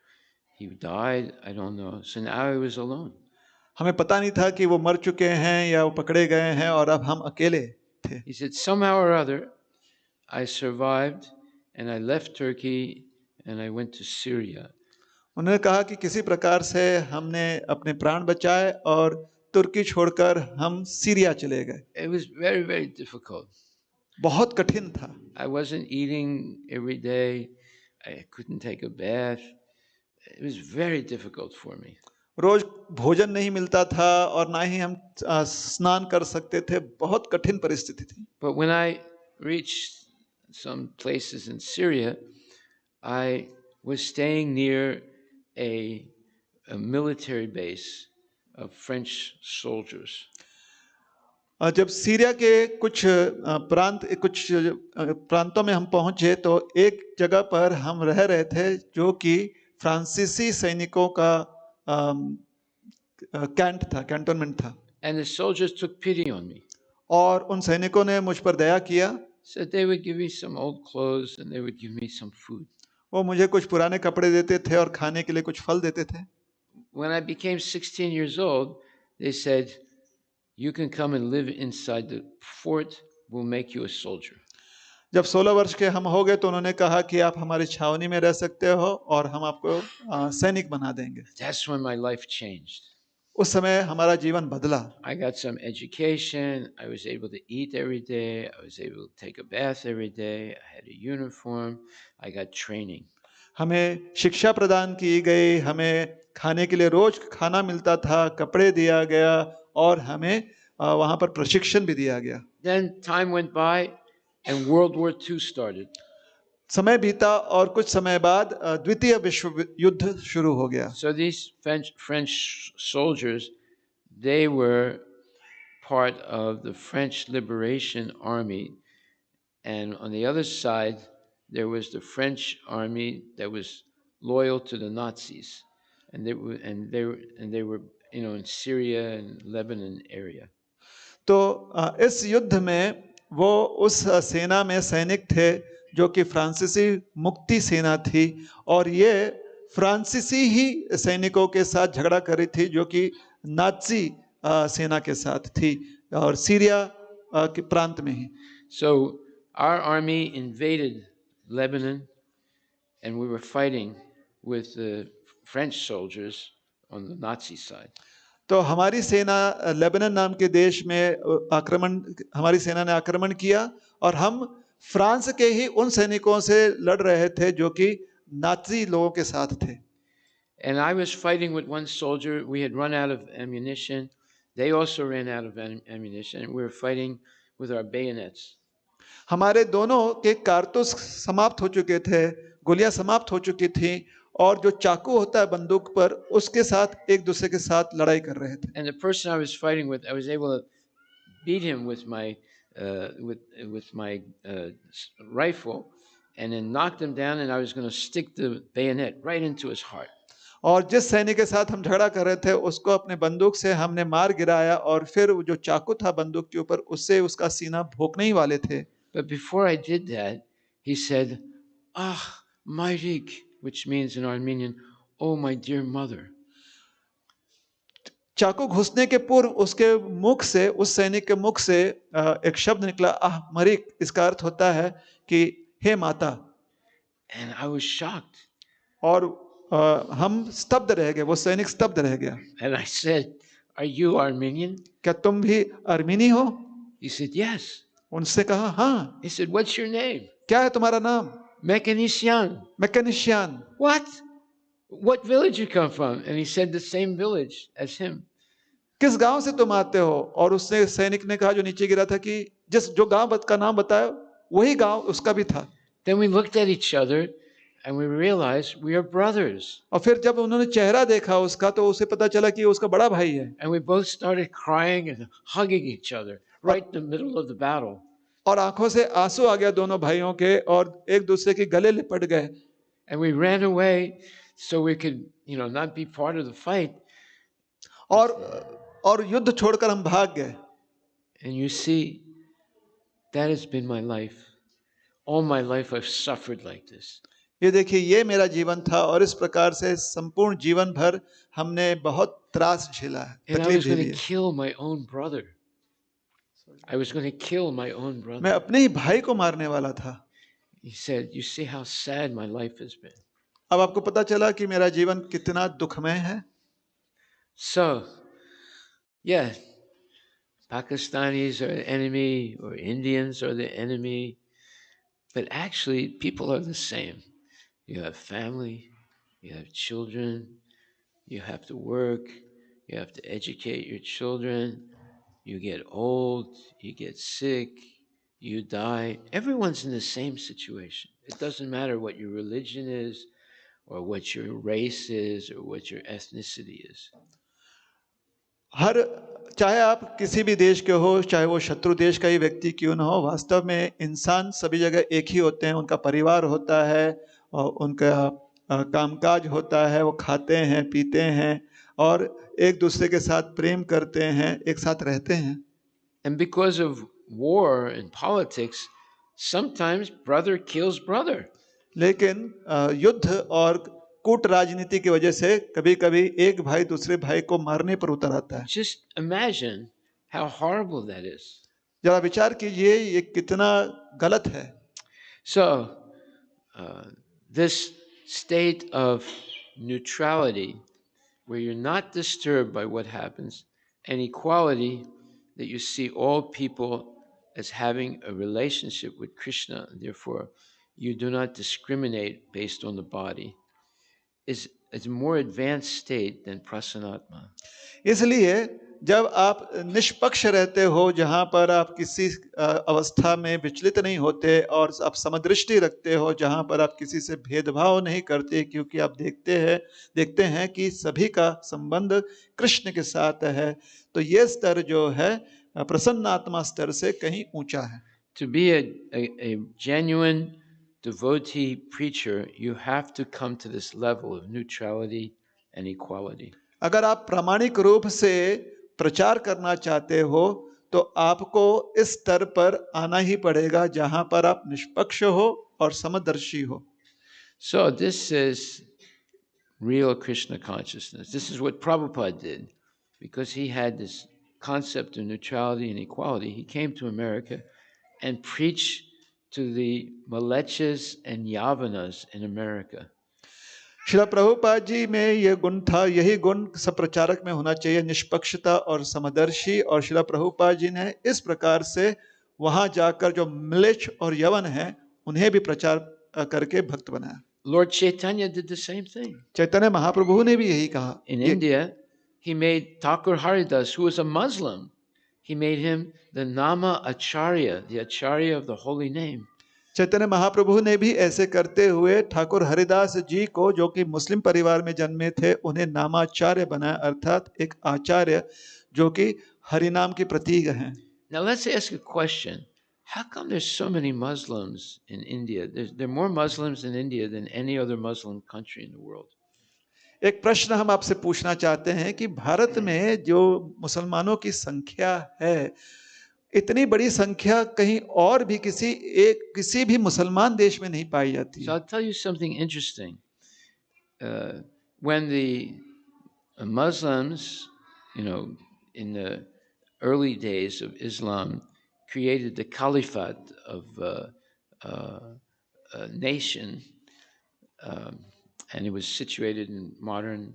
he died. I don't know. So now I was alone. हमें पता नहीं था कि वो मर चुके हैं या वो पकड़े गए हैं, और अब हम अकेले थे। He said, somehow or other, I survived and I left Turkey and I went to Syria. उन्होंने कहा कि किसी प्रकार से हमने अपने प्राण बचाए और तुर्की छोड़कर हम सीरिया चले गए। It was very, very difficult. बहुत कठिन था। I wasn't eating every day. I couldn't take a bath. It was very difficult for me. रोज भोजन नहीं मिलता था और ना ही हम स्नान कर सकते थे, बहुत कठिन परिस्थिति थी। But when I reached some places in Syria, I was staying near a military base of French soldiers. जब सीरिया के कुछ प्रांतों में हम पहुंचे तो एक जगह पर हम रह रहे थे जो कि फ्रांसीसी सैनिकों का कैंटोनमेंट था। And the soldiers took pity on me. और उन सैनिकों ने मुझ पर दया किया। So they would give me some old clothes and they would give me some food. वो मुझे कुछ पुराने कपड़े देते थे और खाने के लिए कुछ फल देते थे। When I became 16 years old, they said, you can come and live inside the fort, we'll make you a soldier. जब 16 वर्ष के हम हो गए तो उन्होंने कहा कि आप हमारी छावनी में रह सकते हो और हम आपको सैनिक बना देंगे। That's when my life changed. उस समय हमारा जीवन बदला। I got some education. I was able to eat every day. I was able to take a bath every day. I had a uniform. I got training. हमें शिक्षा प्रदान की गई, हमें खाने के लिए रोज खाना मिलता था, कपड़े दिया गया और हमें वहां पर प्रशिक्षण भी दिया गया। Then time went by and World War II started. समय बीता और कुछ समय बाद द्वितीय विश्व युद्ध शुरू हो गया। So these French soldiers, they were part of the French Liberation Army, and on the other side there was the French army that was loyal to the Nazis, and they were in Syria and Lebanon area. तो इस युद्ध में वो उस सेना में सैनिक थे जो कि फ्रांसीसी मुक्ति सेना थी, और ये फ्रांसीसी ही सैनिकों के साथ झगड़ा कर रही थी जो कि नाजी सेना के साथ थी और सीरिया के प्रांत में ही। So our army invaded Lebanon and we were fighting with the French soldiers on the Nazi side. तो हमारी सेना लेबनान नाम के देश में हमारी सेना ने आक्रमण किया और हम फ्रांस के ही उन सैनिकों से लड़ रहे थे जो कि नाजी लोगों के साथ थे। And I was fighting with one soldier. We had run out of ammunition. They also ran out of ammunition. And we were fighting with our bayonets. हमारे दोनों के कारतूस समाप्त हो चुके थे, गोलियां समाप्त हो चुकी थी, और जो चाकू होता है बंदूक पर, उसके साथ एक दूसरे के साथ लड़ाई कर रहे थे। And the person I was fighting with, I was able to beat him with my rifle, and then knocked him down. And I was going to stick the bayonet right into his heart. और जिस सैनिक के साथ हम झगड़ा कर रहे थे उसको अपने बंदूक से हमने मार गिराया और फिर जो चाकू था बंदूक के ऊपर उससे उसका सीना भोंकने ही वाले थे। But before I did that, he said, "Ah, Mairik," which means in Armenian, "Oh, my dear mother." चाकू घुसने के पूर्व उसके मुख से, उस सैनिक के मुख से एक शब्द निकला, आह मरिक। इसका अर्थ होता है कि हे माता। And I was shocked. और हम स्तब्ध रह गए, वो सैनिक स्तब्ध रह गया। And I said, "Are you Armenian?" क्या तुम भी अर्मीनी हो? He said, "Yes." उनसे कहा हाँ। He said, "What's your name?" क्या है तुम्हारा नाम? Mechanician. मैकेनिशियन। What? What village you come from? And he said the same village as him. किस गांव से तुम आते हो? और उसने सैनिक ने कहा जो नीचे गिरा था कि जो गांव का नाम बताया वही गांव उसका भी था। Then we looked at each other and we realized we are brothers. और फिर जब उन्होंने चेहरा देखा उसका तो उसे पता चला कि उसका बड़ा भाई है। And we both started crying and hugging each other right in the middle of the battle. और आंखों से आंसू आ गया दोनों भाइयों के और एक दूसरे के गले लिपट गए। And we ran away so we could, not be part of the fight. और युद्ध छोड़कर हम भाग गए। And you see, that has been my life. All my life I've suffered like this. ये देखिए ये मेरा जीवन था और इस प्रकार से संपूर्ण जीवन भर हमने बहुत त्रास झेला है, And I तकलीफ was going झेली to है। kill my own brother. I was going to kill my own मैं brother. अपने ही भाई को मारने वाला था। He said, "You see how sad my life has been." अब आपको पता चला कि मेरा जीवन कितना दुखमय है। So, yeah, Pakistanis are the enemy or Indians are the enemy, but actually people are the same. You have family, you have children, you have to work, you have to educate your children, you get old, you get sick, you die. Everyone's in the same situation. It doesn't matter what your religion is or what your race is or what your ethnicity is. चाहे आप किसी भी देश के हो, चाहे वो शत्रु देश का ही व्यक्ति क्यों ना हो, वास्तव में इंसान सभी जगह एक ही होते हैं। उनका परिवार होता है और उनका कामकाज होता है, वो खाते हैं पीते हैं और एक दूसरे के साथ प्रेम करते हैं, एक साथ रहते हैं। And because of war and politics, sometimes brother kills brother. लेकिन युद्ध और कूट राजनीति की वजह से कभी-कभी एक भाई दूसरे भाई को मारने पर उतर आता है। Just imagine how horrible that is. जरा विचार कीजिए ये कितना गलत है। So, this state of neutrality, where you're not disturbed by what happens, and equality, that you see all people as having a relationship with Krishna, and therefore you do not discriminate based on the body, is a more advanced state than prasanatma. इसलिए जब आप निष्पक्ष रहते हो, जहाँ पर आप किसी अवस्था में विचलित नहीं होते और आप समदृष्टि रखते हो, जहाँ पर आप किसी से भेदभाव नहीं करते, क्योंकि आप देखते हैं कि सभी का संबंध कृष्ण के साथ है, तो ये स्तर जो है प्रसन्नात्मा स्तर से कहीं ऊंचा है। To be a genuine devotee preacher, you have to come to this level of neutrality and equality. अगर आप प्रामाणिक रूप से प्रचार करना चाहते हो तो आपको इस स्तर पर आना ही पड़ेगा जहां पर आप निष्पक्ष हो और समदर्शी हो। So this is real Krishna consciousness. This is what Prabhupada did, because he had this concept of neutrality and equality. He came to America and preached to the Malechas and Yavanas in America. Srila Prabhupada ji में यह गुण था, यही गुण सब प्रचारक में होना चाहिए, निष्पक्षता और समदर्शी। और श्रील प्रभुपाद जी ने इस प्रकार से वहां जाकर जो म्लेच्छ और यवन हैं उन्हें भी प्रचार करके भक्त बनाया। Lord Chaitanya did the same thing. Chaitanya Mahaprabhu ने भी यही कहा। In India, he made Thakur Haridas, who was a Muslim, he made him the Nama Acharya, the Acharya of the holy name. Chaitanya Mahaprabhu ने भी ऐसे करते हुए ठाकुर हरिदास जी को, जो कि मुस्लिम परिवार में जन्मे थे, उन्हें नामाचार्य बनाया, अर्थात एक आचार्य जो कि हरिनाम की प्रतीक हैं। Now let's ask a question. How come there's so many Muslims in India? There are more Muslims in India than any other Muslim country in the world. एक प्रश्न हम आपसे पूछना चाहते हैं कि भारत में जो मुसलमानों की संख्या है, इतनी बड़ी संख्या कहीं और भी किसी भी मुसलमान देश में नहीं पाई जाती। So I'll tell you something interesting. When the Muslims, in the early days of Islam, created the caliphate of a nation, and it was situated in modern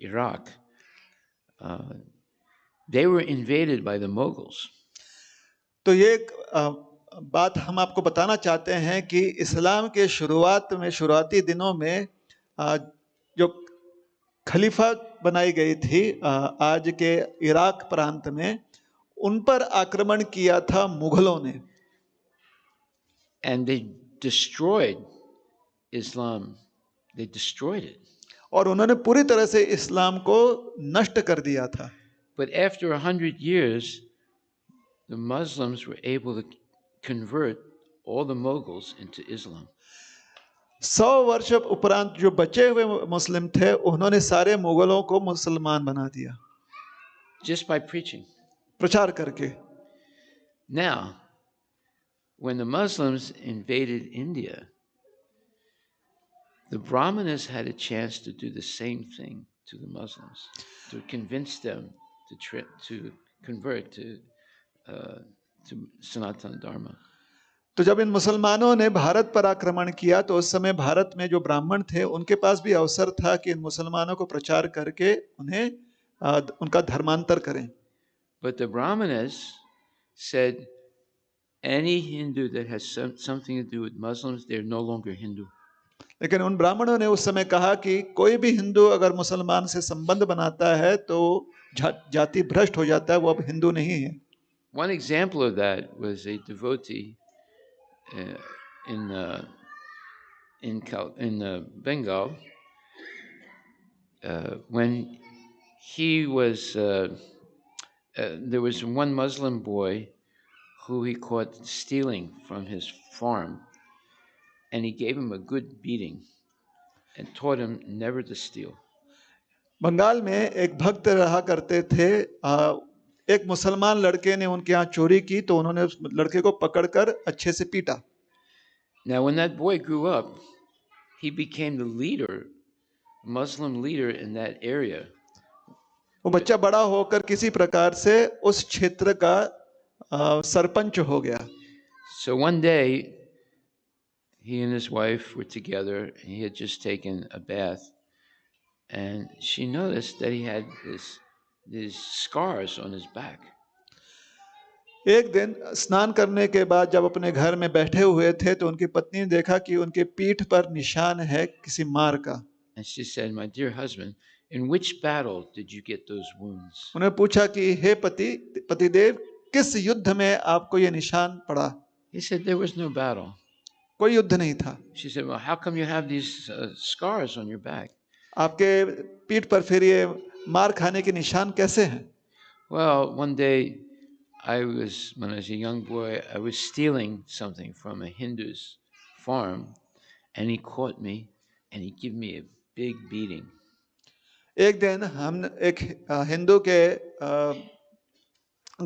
Iraq. They were invaded by the Mughals. तो ये एक बात हम आपको बताना चाहते हैं कि इस्लाम के शुरुआती दिनों में जो खलीफा बनाई गई थी आज के इराक प्रांत में, उन पर आक्रमण किया था मुगलों ने. And they destroyed Islam. They destroyed it. और उन्होंने पूरी तरह से इस्लाम को नष्ट कर दिया था. But after 100 years, the Muslims were able to convert all the Mughals into Islam. 100 वर्ष उपरांत जो बचे हुए मुस्लिम थे, उन्होंने सारे मुगलों को मुसलमान बना दिया. Just by preaching. प्रचार करके. Now, when the Muslims invaded India, the Brahmanas had a chance to do the same thing to the Muslims, to convince them to convert to Sanatana Dharma. तो जब इन मुसलमानों ने भारत पर आक्रमण किया, तो उस समय भारत में जो ब्राह्मण थे, उनके पास भी अवसर था कि इन मुसलमानों को प्रचार करके उन्हें उनका धर्मांतर करें. But the Brahmanas said, any Hindu that has something to do with Muslims, they're no longer Hindu. लेकिन उन ब्राह्मणों ने उस समय कहा कि कोई भी हिंदू अगर मुसलमान से संबंध बनाता है तो जाति भ्रष्ट हो जाता है, वो अब हिंदू नहीं है. One example of that was a devotee in Bengal, when he was there was one Muslim boy who he caught stealing from his farm, and he gave him a good beating and taught him never to steal. Bengal में एक भक्त रहा करते थे. एक मुसलमान लड़के ने उनके यहाँ चोरी की, तो उन्होंने उस लड़के को पकड़कर अच्छे से पीटा. Now, when that boy grew up, he became the leader, Muslim leader in that area. वो बच्चा बड़ा होकर किसी प्रकार से उस क्षेत्र का सरपंच हो गया. So one day, he and his wife were together, and he had just taken a bath, and she noticed that he had these scars on his back. एक दिन स्नान करने के बाद जब अपने घर में बैठे हुए थे, तो उनकी पत्नी ने देखा कि उनके पीठ पर निशान है किसी मार का. And she said, "My dear husband, in which battle did you get those wounds?" उन्हें पूछा कि हे पतिदेव, किस युद्ध में आपको ये निशान पड़ा? He said, "There was no battle." कोई युद्ध नहीं था. She said, "Well, how come you have these scars on your back?" आपके पीठ पर फिर ये मार खाने के निशान कैसे हैं? Well, one day, when I was a young boy, I was stealing something from a Hindu's farm, and he caught me, and he gave me a big beating. एक दिन हम एक हिंदू के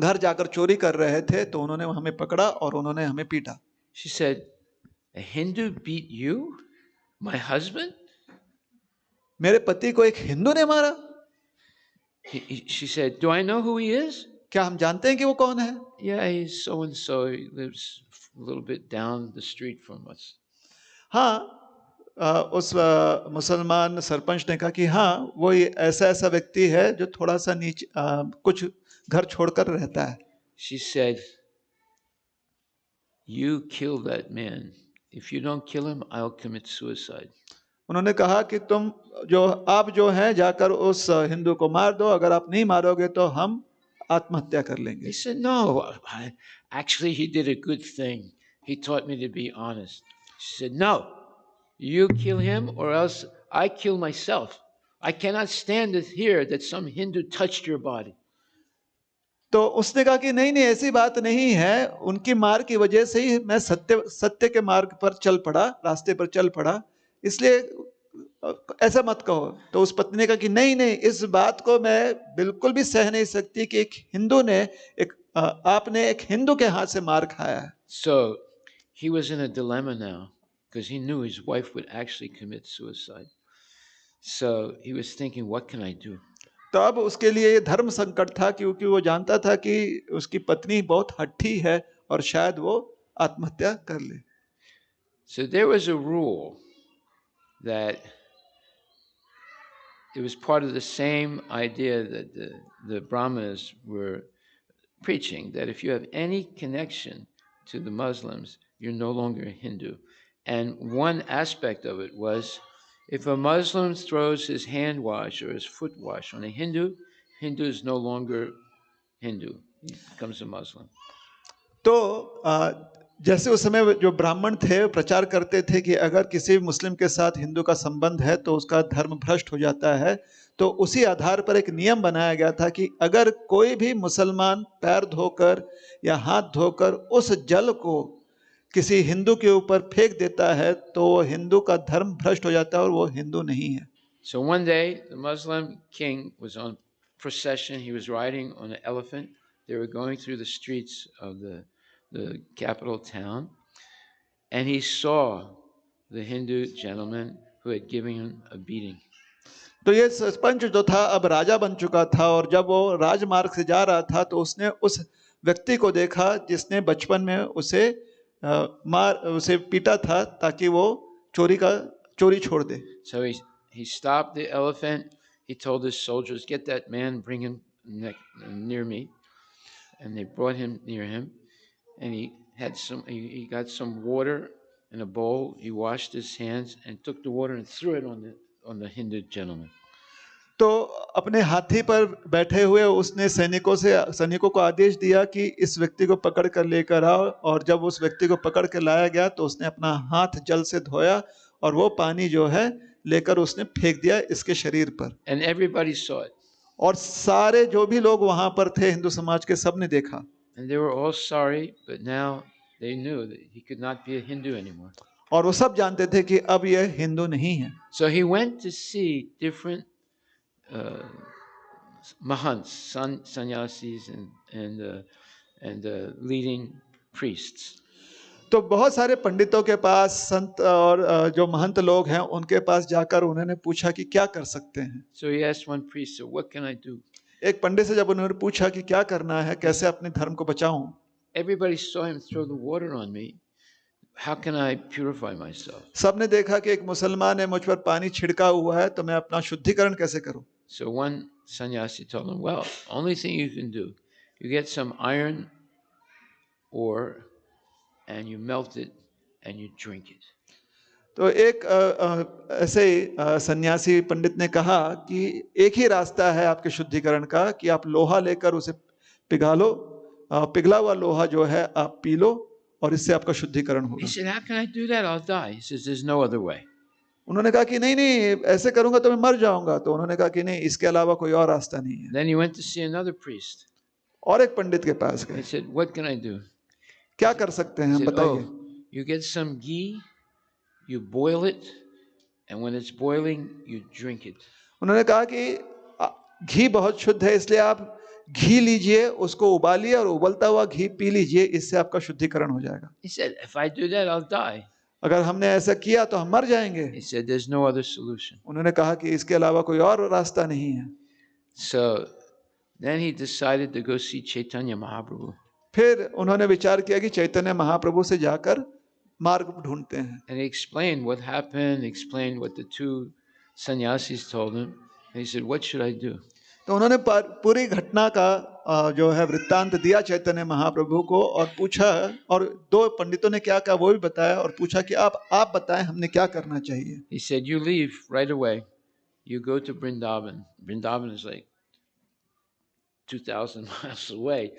घर जाकर चोरी कर रहे थे, तो उन्होंने हमें पकड़ा और उन्होंने हमें पीटा. She said, "A Hindu beat you, my husband?" मेरे पति को एक हिंदू ने मारा? She said, "Do I know who he is?" क्या हम जानते हैं कि वो कौन है? "Yeah, he's so and so. He lives a little bit down the street from us." हाँ, उस मुसलमान सरपंच ने कहा कि हाँ, वो ऐसा ऐसा व्यक्ति है जो थोड़ा सा नीचे कुछ घर छोड़कर रहता है. She said, "You kill that man. If you don't kill him, I'll commit suicide." उन्होंने कहा कि आप जो हैं जाकर उस हिंदू को मार दो, अगर आप नहीं मारोगे तो हम आत्महत्या कर लेंगे. He said, "No, actually he did a good thing. He taught me to be honest." She said, "No, you kill him or else I kill myself. I cannot stand it here that some Hindu touched your body." तो उसने कहा कि नहीं नहीं, ऐसी बात नहीं है. उनकी मार की वजह से ही मैं सत्य के मार्ग पर चल पड़ा, रास्ते पर चल पड़ा, इसलिए ऐसा मत कहो. तो उस पत्नी ने कहा कि नहीं नहीं, इस बात को मैं बिल्कुल भी सह नहीं सकती कि एक हिंदू ने आपने एक हिंदू के हाथ से मार खाया है. So he was in a dilemma now because he knew his wife would actually commit suicide. So he was thinking, what can I do? तो अब उसके लिए ये धर्म संकट था, क्योंकि वो जानता था कि उसकी पत्नी बहुत हठी है और शायद वो आत्महत्या कर ले. So there was a rule that it was part of the same idea that the Brahmanas were preaching, that if you have any connection to the Muslims, you're no longer a Hindu. And one aspect of it was, if a Muslim throws his hand wash or his foot wash on a Hindu, Hindu is no longer Hindu. He becomes a Muslim. तो जैसे उस समय जो ब्राह्मण थे वो प्रचार करते थे कि अगर किसी मुस्लिम के साथ हिंदू का संबंध है तो उसका धर्म भ्रष्ट हो जाता है, तो उसी आधार पर एक नियम बनाया गया था कि अगर कोई भी मुसलमान पैर धोकर या हाथ धोकर उस जल को किसी हिंदू के ऊपर फेंक देता है तो वो हिंदू का धर्म भ्रष्ट हो जाता है और वो हिंदू नहीं है. So one day, the Muslim king was on procession. He was riding on an elephant. They were going through the streets of the capital town, and he saw the Hindu gentleman who had given him a beating. तो ये सरपंच जो था अब राजा बन चुका था, और जब वो राजमार्ग से जा रहा था तो उसने उस व्यक्ति को देखा जिसने बचपन में उसे पीटा था ताकि वो चोरी छोड़ दे. So he stopped the elephant. He told his soldiers, "Get that man, bring him near me." And they brought him near him, and he got some water in a bowl. He washed his hands and took the water and threw it on the Hindu gentleman. तो अपने हाथी पर बैठे हुए उसने सैनिकों को आदेश दिया कि इस व्यक्ति को पकड़ कर लेकर आओ, और जब उस व्यक्ति को पकड़ कर लाया गया तो उसने अपना हाथ जल से धोया और वो पानी जो है लेकर उसने फेंक दिया इसके शरीर पर. And everybody saw it. और सारे जो भी लोग वहां पर थे हिंदू समाज के, सब ने देखा. And they were all sorry, but now they knew that he could not be a Hindu anymore. और वो सब जानते थे कि अब यह हिंदू नहीं है. So he went to see different mahants, sannyasis, and leading priests. तो बहुत सारे पंडितों के पास, संत और जो महंत लोग हैं उनके पास जाकर उन्होंने पूछा कि क्या कर सकते हैं. So he asked one priest, "So what can I do?" एक पंडित से जब उन्होंने पूछा कि क्या करना है, कैसे अपने धर्म को बचाऊं, Everybody saw him throw the water on me. How can I purify myself? सबने देखा कि एक मुसलमान है, मुझ पर पानी छिड़का हुआ है, तो मैं अपना शुद्धिकरण कैसे करूं. So one sannyasi told him, "Well, only thing you can do, you get some iron ore and you melt it and you drink it." तो एक ऐसे सन्यासी पंडित ने कहा कि एक ही रास्ता है आपके शुद्धिकरण का कि आप लोहा लेकर उसे पिघला लो, पिघला हुआ लोहा जो है आप पी लो और इससे आपका शुद्धिकरण होगा. He said, "How can I do that? I'll die." He says, "There's no other way." उन्होंने कहा कि नहीं नहीं, ऐसे करूंगा तो मैं मर जाऊंगा. तो उन्होंने कहा कि नहीं, इसके अलावा कोई और रास्ता नहीं है. Then he went to see another priest. और एक पंडित के पास He गए. said, "What can I do?" क्या कर सकते हैं He हम, said, बताइए. "Oh, you get some ghee, you boil it, and when it's boiling, you drink it." उन्होंने कहा कि घी बहुत शुद्ध है, इसलिए आप घी लीजिए, उसको उबालिए और उबलता हुआ घी पी लीजिए, इससे आपका शुद्धिकरण हो जाएगा. He said, "If I do that, I'll die." अगर हमने ऐसा किया तो हम मर जाएंगे. He said, "There's no other solution." उन्होंने कहा कि इसके अलावा कोई और रास्ता नहीं है. So then he decided to go see Chaitanya Mahaprabhu. फिर उन्होंने विचार किया कि चैतन्य महाप्रभु से जाकर मार्ग ढूंढते हैं. And he explained what happened, explained what the two sannyasis told him. And he said, "What should I do?" तो उन्होंने पूरी घटना का जो है वृत्तांत दिया चैतन्य महाप्रभु को और पूछा, और दो पंडितों ने क्या कहा वो भी बताया और पूछा कि आप बताएं हमने क्या करना चाहिए. He said, "You leave right away. You go to Vrindavan." Vrindavan is like 2,000 miles away.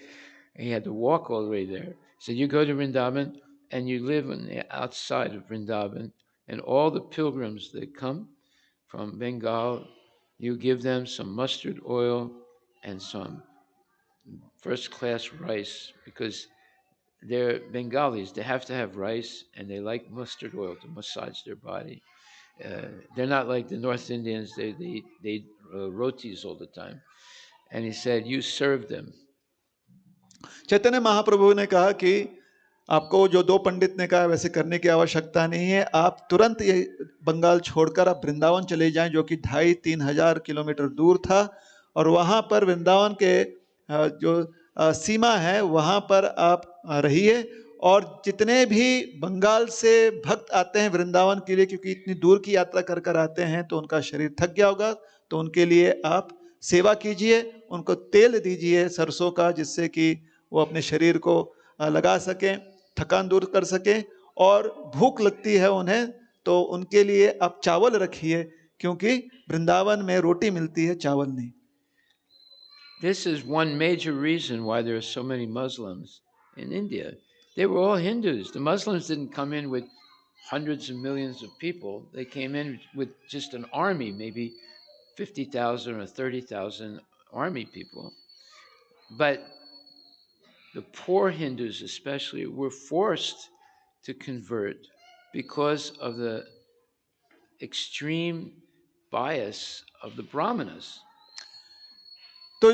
He had to walk all the way there. He said, "You go to Vrindavan and you live on the outside of Vrindavan, and all the pilgrims that come from Bengal, you give them some mustard oil and some first-class rice, because they're Bengalis. They have to have rice, and they like mustard oil to massage their body. They're not like the North Indians. They eat rotis all the time." And he said, "You serve them." Chaitanya Mahaprabhu ने कहा कि आपको जो दो पंडित ने कहा वैसे करने की आवश्यकता नहीं है, आप तुरंत ये बंगाल छोड़कर आप वृंदावन चले जाएं, जो कि 2,500-3 हजार किलोमीटर दूर था, और वहाँ पर वृंदावन के जो सीमा है वहाँ पर आप रहिए और जितने भी बंगाल से भक्त आते हैं वृंदावन के लिए, क्योंकि इतनी दूर की यात्रा कर कर आते हैं तो उनका शरीर थक गया होगा, तो उनके लिए आप सेवा कीजिए, उनको तेल दीजिए सरसों का, जिससे कि वो अपने शरीर को लगा सकें, थकान दूर कर सकें। और भूख लगती है उन्हें तो उनके लिए आप चावल रखिए, क्योंकि वृंदावन में रोटी मिलती है, चावल नहीं। This is one major reason why there are so many Muslims in India. They were all Hindus. The Muslims didn't come in with hundreds of millions of people. They came in with just an army, maybe 50,000 or 30,000 army people. But the poor Hindus especially were forced to convert because of the extreme bias of the Brahmanas. तो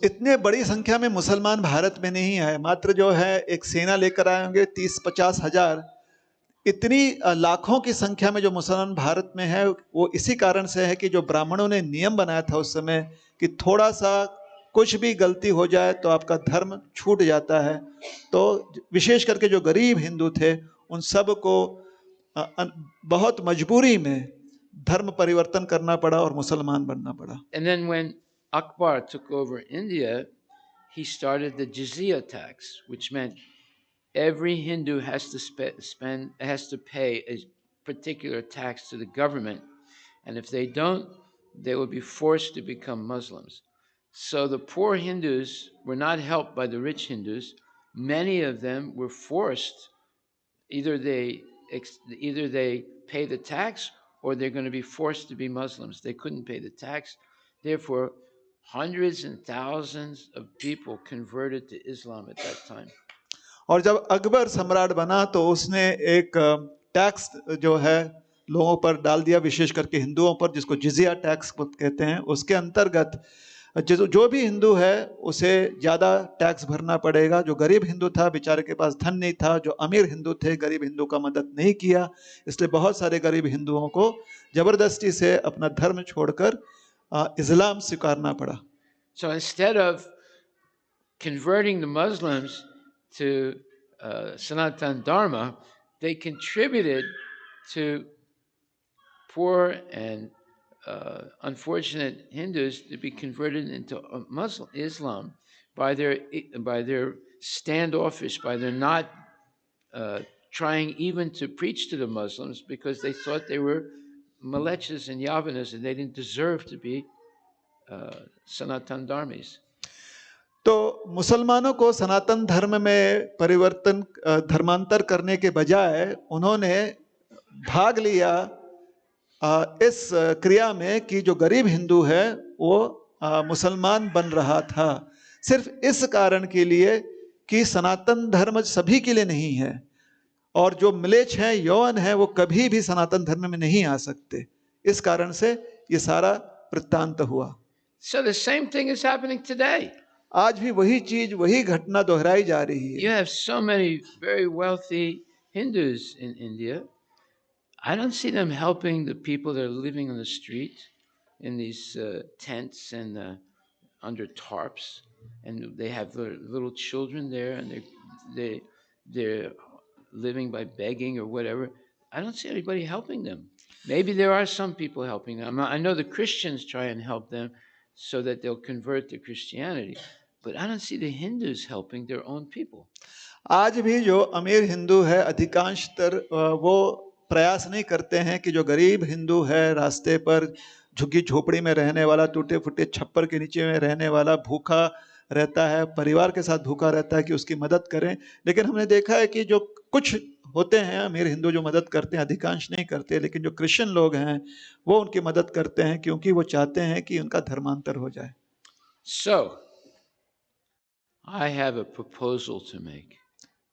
इतने बड़ी संख्या में मुसलमान भारत में नहीं आए, मात्र जो है एक सेना लेकर आए होंगे 30-50 हजार। इतनी लाखों की संख्या में जो मुसलमान भारत में है वो इसी कारण से है कि जो ब्राह्मणों ने नियम बनाया था उस समय कि थोड़ा सा कुछ भी गलती हो जाए तो आपका धर्म छूट जाता है। तो विशेष करके जो गरीब हिंदू थे उन सब को बहुत मजबूरी में धर्म परिवर्तन करना पड़ा और मुसलमान बनना पड़ा। And then when Akbar took over India, he started the jizya tax, which meant every Hindu has to pay a particular tax to the government, and if they don't, they will be forced to become Muslims. So the poor Hindus were not helped by the rich Hindus. Many of them were forced, either they pay the tax or they're going to be forced to be Muslims. They couldn't pay the tax. Therefore, hundreds and thousands of people converted to Islam at that time. और जब अकबर सम्राट बना तो उसने एक tax जो है लोगों पर डाल दिया, विशेष करके हिंदुओं पर, जिसको जिजिया टैक्स कहते हैं। उसके अंतर्गत जो भी हिंदू है उसे ज़्यादा टैक्स भरना पड़ेगा। जो गरीब हिंदू था बेचारे के पास धन नहीं था, जो अमीर हिंदू थे गरीब हिंदू का मदद नहीं किया, इसलिए बहुत सारे गरीब हिंदुओं को ज़बरदस्ती से अपना धर्म छोड़कर इस्लाम स्वीकारना पड़ा। So instead of converting the Muslims to Sanatan Dharma, they contributed to poor and unfortunate Hindus to be converted into Muslim Islam by their standoffish, by their not trying even to preach to the Muslims, because they thought they were Malechas and Yavanas and they didn't deserve to be Sanatan Dharmis. तो मुसलमानों को सनातन धर्म में परिवर्तन धर्मांतर करने के बजाय उन्होंने भाग लिया इस क्रिया में कि जो गरीब हिंदू है वो मुसलमान बन रहा था, सिर्फ इस कारण के लिए कि सनातन धर्म सभी के लिए नहीं है और जो म्लेच्छ हैं, यौन है, वो कभी भी सनातन धर्म में नहीं आ सकते। इस कारण से ये सारा वृत्तांत हुआ। So the same thing is happening today. आज भी वही चीज, वही घटना दोहराई जा रही है। You have so many very wealthy Hindus in India. I don't see them helping the people that are living on the street in these tents and under tarps, and they have little children there, and they're living by begging or whatever. I don't see anybody helping them. Maybe there are some people helping them. I know the Christians try and help them so that they'll convert to Christianity, but I don't see the Hindus helping their own people. आज भी जो अमीर हिंदू है अधिकांशतर वो प्रयास नहीं करते हैं कि जो गरीब हिंदू है, रास्ते पर झुग्गी झोपड़ी में रहने वाला, टूटे फूटे छप्पर के नीचे में रहने वाला, भूखा रहता है, परिवार के साथ भूखा रहता है, कि उसकी मदद करें। लेकिन हमने देखा है कि जो कुछ होते हैं अमीर हिंदू जो मदद करते हैं, अधिकांश नहीं करते, लेकिन जो क्रिश्चियन लोग हैं वो उनकी मदद करते हैं क्योंकि वो चाहते हैं कि उनका धर्मांतर हो जाए। So, I have a proposal to make.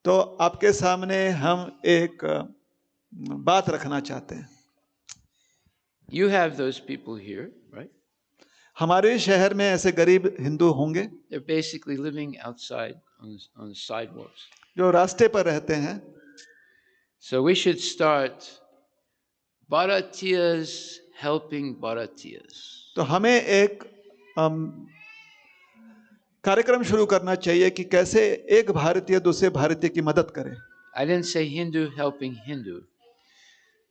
तो आपके सामने हम एक बात रखना चाहते हैं। You have those people here, right? हमारे शहर में ऐसे गरीब हिंदू होंगे। They're basically living outside on the sidewalks. जो रास्ते पर रहते हैं। So we should start Bharatiyas helping Bharatiyas. तो हमें एक कार्यक्रम शुरू करना चाहिए कि कैसे एक भारतीय दूसरे भारतीय की मदद करे। I didn't say Hindu helping Hindu.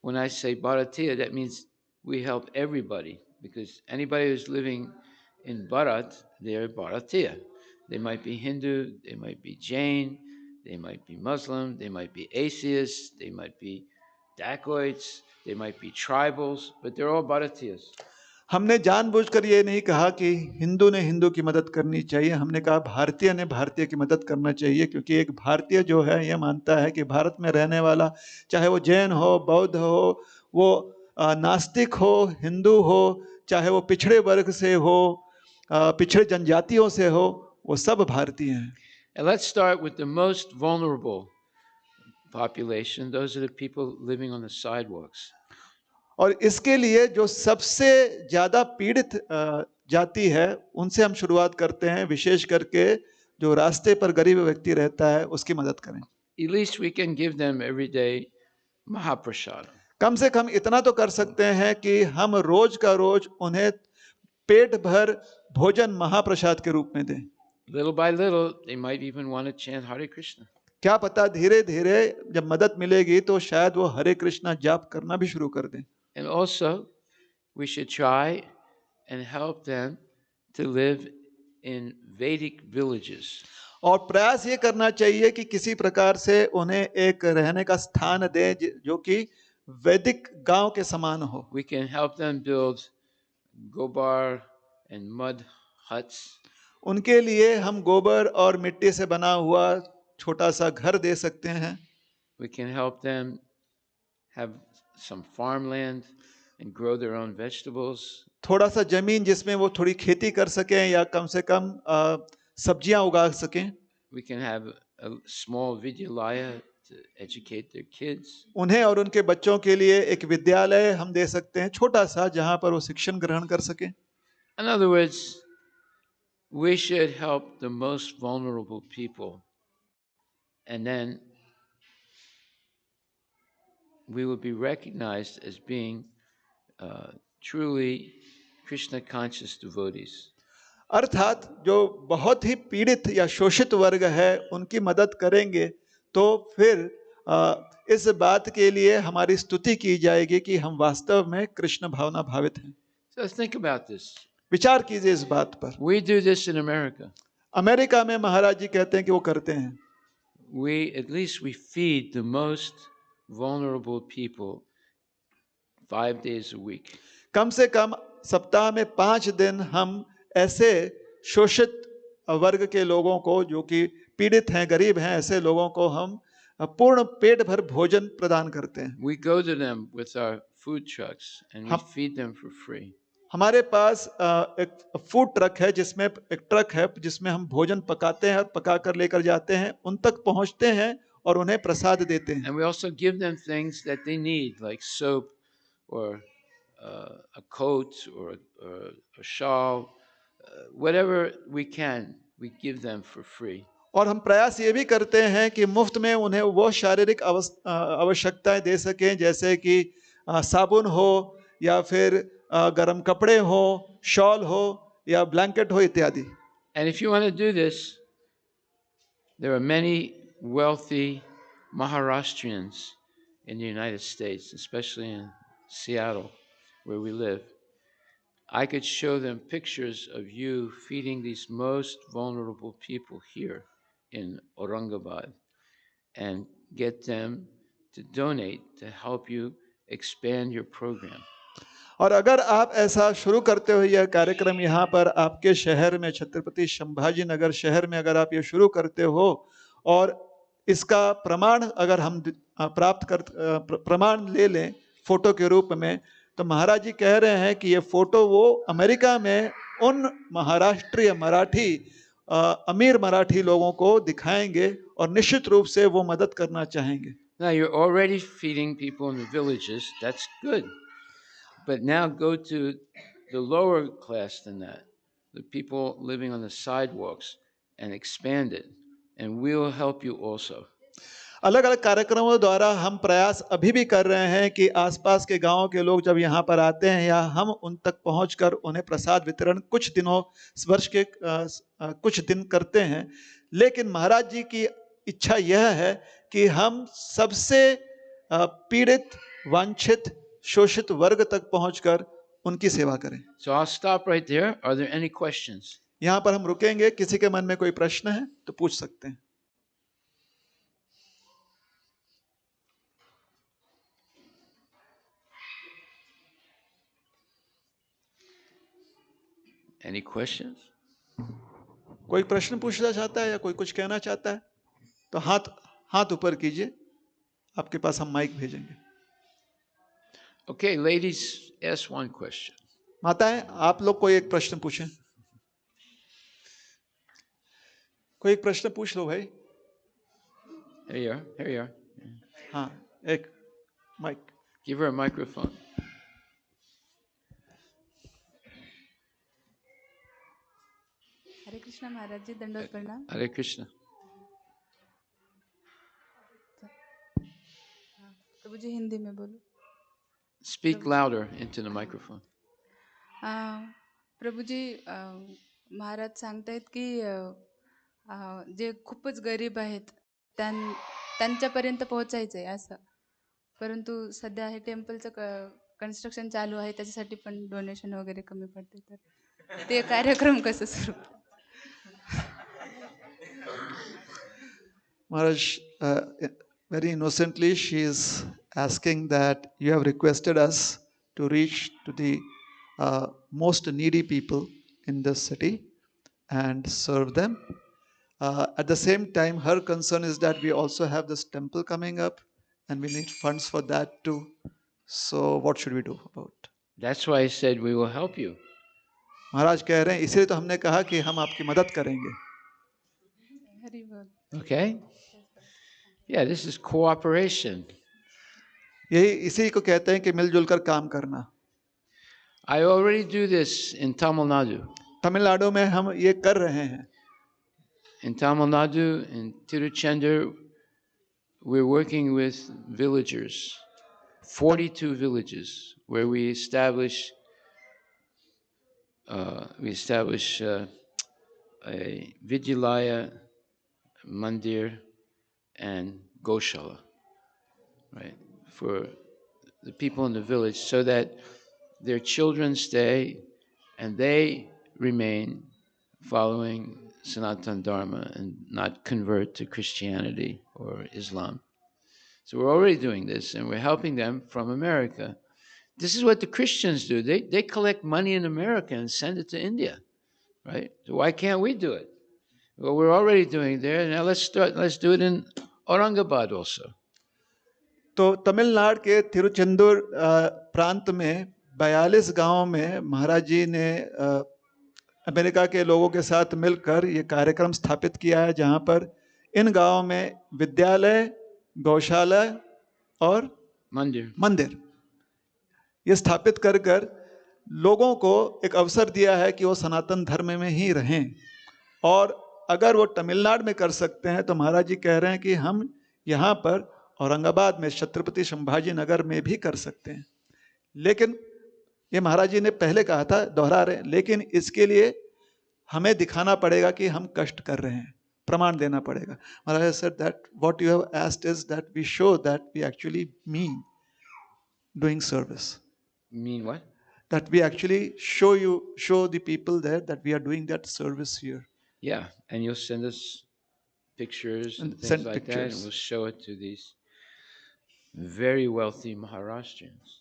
When I say Bharatiya, that means we help everybody, because anybody who's living in Bharat, they're Bharatiya. They might be Hindu, they might be Jain, they might be Muslim, they might be atheists, they might be dacoits, they might be tribals, but they're all Bharatiyas. हमने जानबूझकर ये नहीं कहा कि हिंदू ने हिंदू की मदद करनी चाहिए, हमने कहा भारतीय ने भारतीय की मदद करना चाहिए, क्योंकि एक भारतीय जो है ये मानता है कि भारत में रहने वाला, चाहे वो जैन हो, बौद्ध हो, वो नास्तिक हो, हिंदू हो, चाहे वो पिछड़े वर्ग से हो, पिछड़े जनजातियों से हो, वो सब भारतीय हैं। And let's start with the most vulnerable population. Those are the people living on the sidewalks. और इसके लिए जो सबसे ज्यादा पीड़ित जाति है उनसे हम शुरुआत करते हैं, विशेष करके जो रास्ते पर गरीब व्यक्ति रहता है उसकी मदद करें। At least we can give them every day Mahaprasad. कम से कम इतना तो कर सकते हैं कि हम रोज का रोज उन्हें पेट भर भोजन महाप्रसाद के रूप में दें। Little by little, they might even want to chant Hare Krishna. क्या पता धीरे धीरे जब मदद मिलेगी तो शायद वो हरे कृष्णा जाप करना भी शुरू कर दें। And also, we should try and help them to live in Vedic villages. और प्रयास ये करना चाहिए कि किसी प्रकार से उन्हें एक रहने का स्थान दें जो कि वैदिक गांव के समान हो। We can help them build gobar and mud huts. उनके लिए हम गोबर और मिट्टी से बना हुआ छोटा सा घर दे सकते हैं। We can help them have some farmland and grow their own vegetables. थोड़ा सा जमीन जिसमें वो थोड़ी खेती कर सकें या कम से कम सब्जियां उगा सकें। We can have a small vidyalaya to educate their kids. उन्हें और उनके बच्चों के लिए एक विद्यालय हम दे सकते हैं छोटा सा, जहां पर वो शिक्षण ग्रहण कर सकें। In other words, we should help the most vulnerable people, and then we will be recognized as being truly Krishna conscious devotees. अर्थात जो बहुत ही पीड़ित या शोषित वर्ग है उनकी मदद करेंगे तो फिर इस बात के लिए हमारी स्तुति की जाएगी कि हम वास्तव में कृष्ण भावना भावित हैं। So think about this. विचार कीजिए इस बात पर। We do this in America. America में महाराज जी कहते हैं कि वो करते हैं। At least we feed the most vulnerable people 5 days a week. कम से कम सप्ताह में 5 दिन हम ऐसे शोषित वर्ग के लोगों को, जो कि पीड़ित हैं, गरीब हैं, ऐसे लोगों को हम पूर्ण पेट भर भोजन प्रदान करते हैं। We go to them with our food trucks and we feed them for free. हमारे पास एक फूड ट्रक है, जिसमें एक ट्रक है जिसमें हम भोजन पकाते हैं और पका कर लेकर जाते हैं, उन तक पहुंचते हैं और उन्हें प्रसाद देते हैं। And we also give them things that they need, like soap or a coat or a shawl, whatever we can, we give them for free. और हम प्रयास ये भी करते हैं कि मुफ्त में उन्हें वो शारीरिक आवश्यकताएं दे सकें, जैसे कि साबुन हो या फिर गर्म कपड़े हो, शॉल हो या ब्लैंकेट हो इत्यादि। And if you want to do this, there are many wealthy Maharashtrians in the United States, especially in Seattle, where we live. I could show them pictures of you feeding these most vulnerable people here in Aurangabad and get them to donate to help you expand your program. और अगर आप ऐसा शुरू करते हो, यह कार्यक्रम यहाँ पर आपके शहर में, छत्रपति संभाजी नगर शहर में अगर आप ये शुरू करते हो और इसका प्रमाण अगर हम प्रमाण ले लें फोटो के रूप में, तो महाराज जी कह रहे हैं कि ये फोटो वो अमेरिका में उन महाराष्ट्रीय मराठी अमीर मराठी लोगों को दिखाएंगे और निश्चित रूप से वो मदद करना चाहेंगे। Now you're already feeding people in the villages. That's good. But now go to the lower class than that, the people living on the sidewalks, and expand it, and we'll help you also. अलग अलग कार्यक्रमों द्वारा हम प्रयास अभी भी कर रहे हैं कि आसपास के गांवों के लोग जब यहाँ पर आते हैं या हम उन तक पहुंचकर उन्हें प्रसाद वितरण कुछ दिनों वर्ष के कुछ दिन करते हैं। लेकिन महाराज जी की इच्छा यह है कि हम सबसे पीड़ित, वांछित, शोषित वर्ग तक पहुंचकर उनकी सेवा करें। So I'll stop right there. Are there any questions? यहाँ पर हम रुकेंगे, किसी के मन में कोई प्रश्न है तो पूछ सकते हैं। Any questions? कोई प्रश्न पूछना चाहता है या कोई कुछ कहना चाहता है तो हाथ ऊपर कीजिए, आपके पास हम माइक भेजेंगे। Okay, ladies, ask one question. माताएं, आप लोग कोई एक प्रश्न पूछें। कोई एक प्रश्न पूछ लो भाई। Here you are. Here you are. हाँ, एक mike. Give her a microphone. Hare Krishna Maharaj ji, दंडवत प्रणाम। Hare Krishna. प्रभु जी हिंदी में बोलो। Speak louder into the microphone. प्रभु जी, महाराज सांगतायत की जे खूपच गरीब आहेत त्यांच्यापर्यंत पोहोचायचं आहे असं, परंतु सध्या हे टेम्पलचं कन्स्ट्रक्शन चालू आहे, त्याच्यासाठी पण डोनेशन वगैरे कमी पडते, तर ते कार्यक्रम कसं सुरू? Maharaj, very innocently, she is asking that you have requested us to reach to the most needy people in this city and serve them. At the same time, her concern is that we also have this temple coming up and we need funds for that too. So what should we do about it? That's why I said we will help you. महाराज कह रहे हैं, इसलिए तो हमने कहा कि हम आपकी मदद करेंगे। हरि बोल। Okay? Yeah, this is cooperation. यही इसी को कहते हैं कि मिलजुल कर काम करना। I already do this in Tamil Nadu. Tamil Nadu में हम ये कर रहे हैं। In Tamil Nadu, in Tiruchendur, we're working with villagers, 42 villages, where we establish a Vidyalaya Mandir and Goshala, right, for the people in the village, so that their children stay and they remain following Sanatana Dharma and not convert to Christianity or Islam. So we're already doing this, and we're helping them from America. This is what the Christians do. They collect money in America and send it to India, right? So why can't we do it? Well, we're already doing it there. Now let's do it in Aurangabad also. तो तमिलनाडु के तिरुचेंदूर प्रांत में 42 गांवों में महाराज जी ने America के लोगों के साथ मिलकर ये कार्यक्रम स्थापित किया है, जहां पर इन गांवों में विद्यालय, गौशाला और मंदिर ये स्थापित कर कर लोगों को एक अवसर दिया है कि वो सनातन धर्म में ही रहें। और अगर वो तमिलनाडु में कर सकते हैं तो महाराज जी कह रहे हैं कि हम यहाँ पर औरंगाबाद में छत्रपति संभाजी नगर में भी कर सकते हैं। लेकिन ये महाराज जी ने पहले कहा था, दोहरा रहे, लेकिन इसके लिए हमें दिखाना पड़ेगा कि हम कष्ट कर रहे हैं, प्रमाण देना पड़ेगा। महाराज said that what you have asked is that we show that we actually mean doing service. Mean what? That we actually show the people there that we are doing that service here. Yeah, and you'll send us pictures and things like that, and we'll show it to these very wealthy Maharashtrians.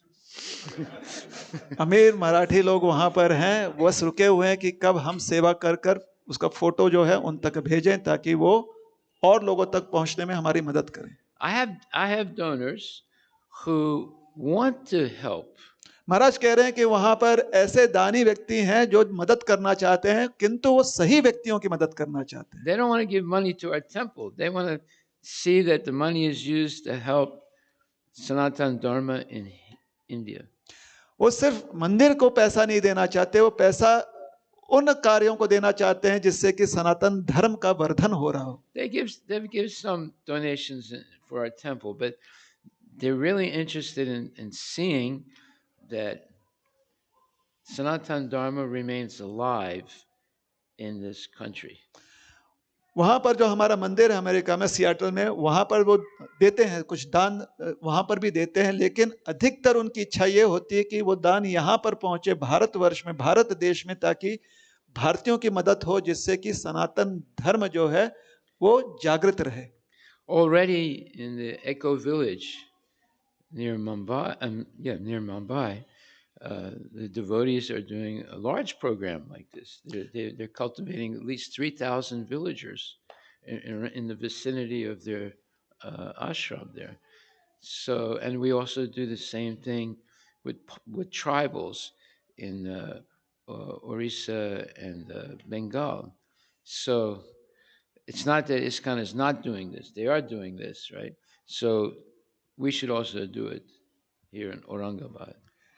अमीर मराठी लोग वहां पर हैं, बस रुके हुए हैं कि कब हम सेवा कर कर उसका फोटो जो है उन तक भेजें ताकि वो और लोगों तक पहुंचने में हमारी मदद करें। I have donors who want to help. महाराज कह रहे हैं कि वहां पर ऐसे दानी व्यक्ति हैं जो मदद करना चाहते हैं, किंतु वो सही व्यक्तियों की मदद करना चाहते हैं। They don't want to give money to our temple. They want to see that the money is used to help Sanatana Dharma in India. वो सिर्फ मंदिर को पैसा नहीं देना चाहते, वो पैसा उन कार्यों को देना चाहते हैं जिससे कि सनातन धर्म का वर्धन हो रहा हो। They give some donations for our temple, but they're really interested in seeing that Sanatan Dharma remains alive in this country. वहां पर जो हमारा मंदिर है अमेरिका में सियाटल में, वहां पर वो देते हैं कुछ दान, वहां पर भी देते हैं, लेकिन अधिकतर उनकी इच्छा ये होती है कि वो दान यहाँ पर पहुंचे भारतवर्ष में, भारत देश में, ताकि भारतीयों की मदद हो, जिससे कि सनातन धर्म जो है वो जागृत रहे। Already in the Eco Village near Mumbai, the devotees are doing a large program like this. They're cultivating at least 3,000 villagers in the vicinity of their ashram there. So, and we also do the same thing with tribals in Orissa and Bengal. So it's not that ISKCON is not doing this; they are doing this, right? So we should also do it here in Aurangabad.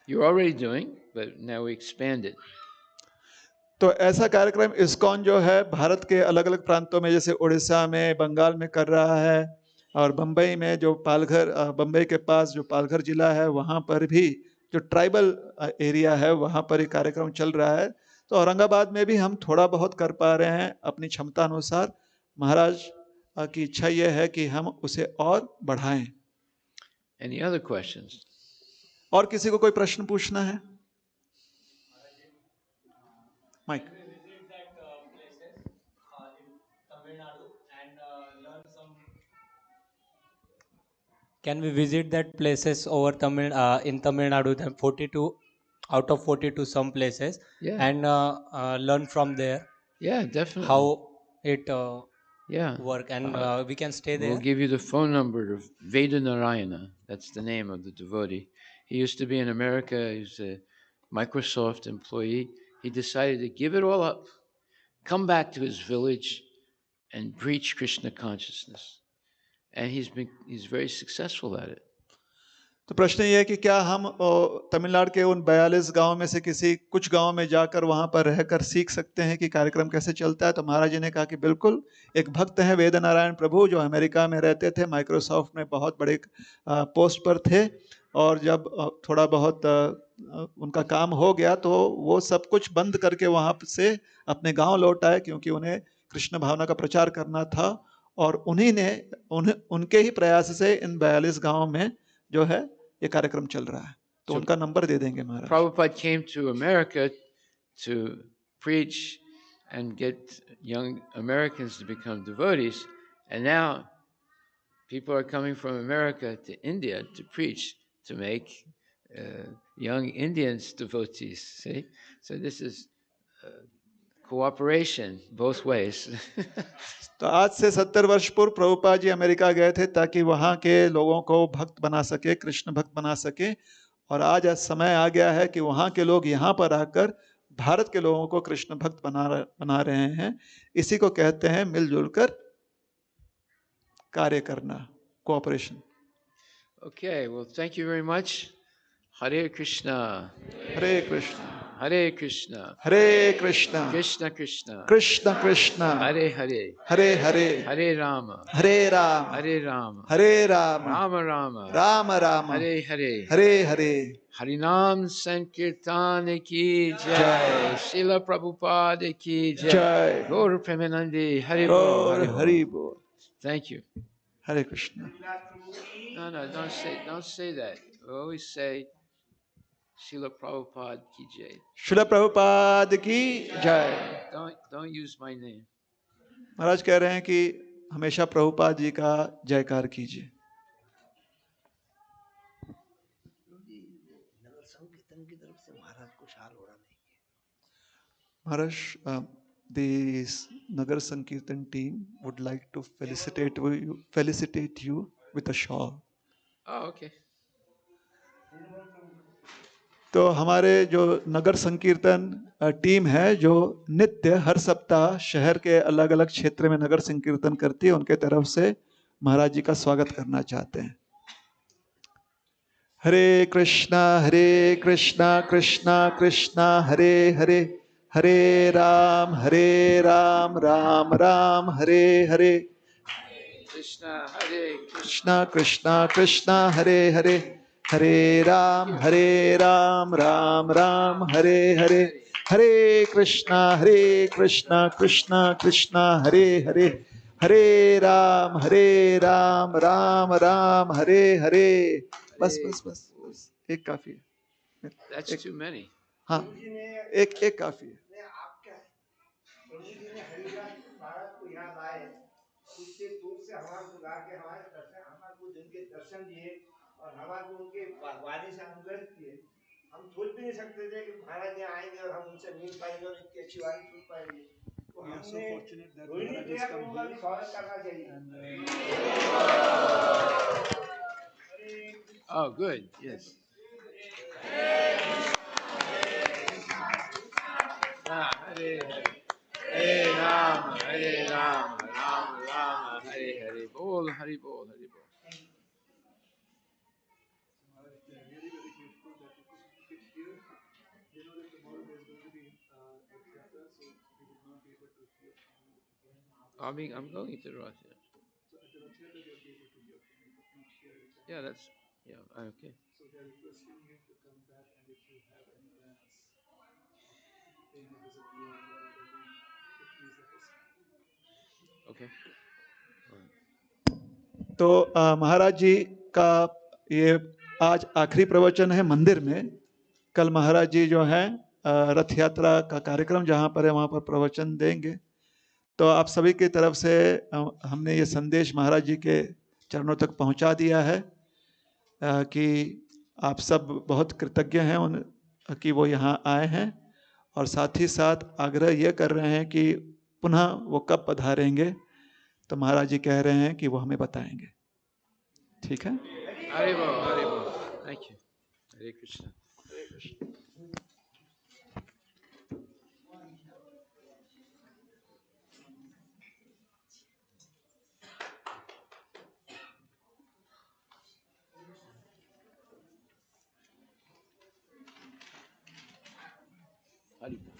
You're already doing, but now we expand it. तो ऐसा कार्यक्रम ISKCON जो है भारत के अलग अलग प्रांतों में, जैसे उड़ीसा में, बंगाल में कर रहा है, और बम्बई में जो पालघर, बम्बई के पास जो पालघर जिला है, वहाँ पर भी जो ट्राइबल एरिया है वहाँ पर ये कार्यक्रम चल रहा है। तो औरंगाबाद में भी हम थोड़ा बहुत कर पा रहे हैं अपनी क्षमता अनुसार। महाराज की इच्छा ये है कि हम उसे और बढ़ाएं। Any other questions? और किसी को कोई प्रश्न पूछना है? Mic. Can we visit that places over in Tamil Nadu, 42 out of 42 some places, Yeah. and learn from there Yeah, definitely. how it Yeah. work, and we can stay there. We'll give you the phone number of Veda Narayana. That's the name of the devotee. He used to be in America. He's a Microsoft employee. He decided to give it all up, come back to his village, and preach Krishna consciousness. And he's very successful at it. तो प्रश्न ये है कि क्या हम तमिलनाडु के उन 42 गांव में से किसी कुछ गांव में जाकर वहां पर रहकर सीख सकते हैं कि कार्यक्रम कैसे चलता है? तो महाराज जी ने कहा कि बिल्कुल। एक भक्त हैं वेद नारायण प्रभु, जो अमेरिका में रहते थे, माइक्रोसॉफ्ट में बहुत बड़े पोस्ट पर थे, और जब थोड़ा बहुत उनका काम हो गया तो वो सब कुछ बंद करके वहाँ से अपने गाँव लौट आए, क्योंकि उन्हें कृष्ण भावना का प्रचार करना था। और उन्हीं ने उनके ही प्रयास से इन 42 गाँव में जो है ये कार्यक्रम चल रहा है। तो उनका नंबर दे देंगे महाराज। Prabhupada came to America to preach and get young Americans to become devotees, and now people are coming from America to India to preach, to make young Indians devotees. See, so this is cooperation both ways. तो आज से 70 वर्ष पूर्व Prabhupada ji America गए थे ताकि वहाँ के लोगों को भक्त बना सके, कृष्ण भक्त बना सके, और आज समय आ गया है कि वहाँ के लोग यहाँ पर आकर भारत के लोगों को कृष्ण भक्त बना रहे हैं। इसी को कहते हैं मिलजुल कर कार्य करना, cooperation. Okay, well, thank you very much. Hare Krishna. Hare Krishna Hare Krishna. Hare Krishna Krishna Krishna. Krishna Krishna Hare Hare. Hare Hare Hare Rama. Hare Ram Hare Rama. Hare Ram Rama Rama. Ram Ram Hare Hare. Hare Hare. Harinam Sankirtan ki Jai. jai. Srila Prabhupada ki jai. जय Gaura Premanandi. Hare Bol. गौर Hare Bol. Hari बोल। Thank you. Hare Krishna. No, don't say that. We always say Srila Prabhupada ki jai. Srila Prabhupada की जय। Don't use my name. महाराज कह रहे हैं कि हमेशा प्रभुपाद जी का जयकार कीजिए। महाराज, the Nagar Sankirtan team would like to felicitate you with a shawl. Oh, okay. तो हमारे जो नगर संकीर्तन टीम है, जो नित्य हर सप्ताह शहर के अलग अलग क्षेत्र में नगर संकीर्तन करती है, उनके तरफ से महाराज जी का स्वागत करना चाहते हैं। हरे कृष्णा कृष्णा कृष्णा हरे हरे, हरे राम राम राम हरे हरे, Krishna कृष्णा कृष्णा कृष्णा हरे हरे, हरे राम राम राम हरे हरे, हरे कृष्णा कृष्णा कृष्णा हरे हरे, हरे राम राम राम हरे हरे। बस बस बस बस, एक काफी है। That's too many. हाँ, एक काफी है। प्रभु जी ने हरिदास महाराज को यहाँ लाए, उससे दूर से हमारे को ला के हमारे दर्शन, हमारे को जिनके दर्शन दिए और हमारे को उनके वाणी से अनुग्रहित किए। हम सोच भी नहीं सकते थे कि महाराज यहाँ आएंगे और हम उनसे मिल पाएंगे और इतनी अच्छी वाणी सुन पाएंगे। तो हमने रोहिणी प्रिया प्रभु का भी स्वागत करना चाहिए। Oh, good. Yes. Hare Hare. Hare Rama, Hare Rama, Rama Rama, Hare Hare. Bol, Hare Bol, Hare Bol. I'm going to Russia. Yeah, that's okay. Okay. तो महाराज जी का ये आज आखिरी प्रवचन है मंदिर में। कल महाराज जी जो है रथ यात्रा का कार्यक्रम जहाँ पर है वहाँ पर प्रवचन देंगे। तो आप सभी की तरफ से हमने ये संदेश महाराज जी के चरणों तक पहुँचा दिया है कि आप सब बहुत कृतज्ञ हैं उन कि वो यहाँ आए हैं, और साथ ही साथ आग्रह ये कर रहे हैं कि पुनः वो कब पधारेंगे। तो महाराज जी कह रहे हैं कि वो हमें बताएंगे। ठीक है, Hare Bol, Hare Bol. Thank you. Hare Krishna. Hare Bol. Thank you.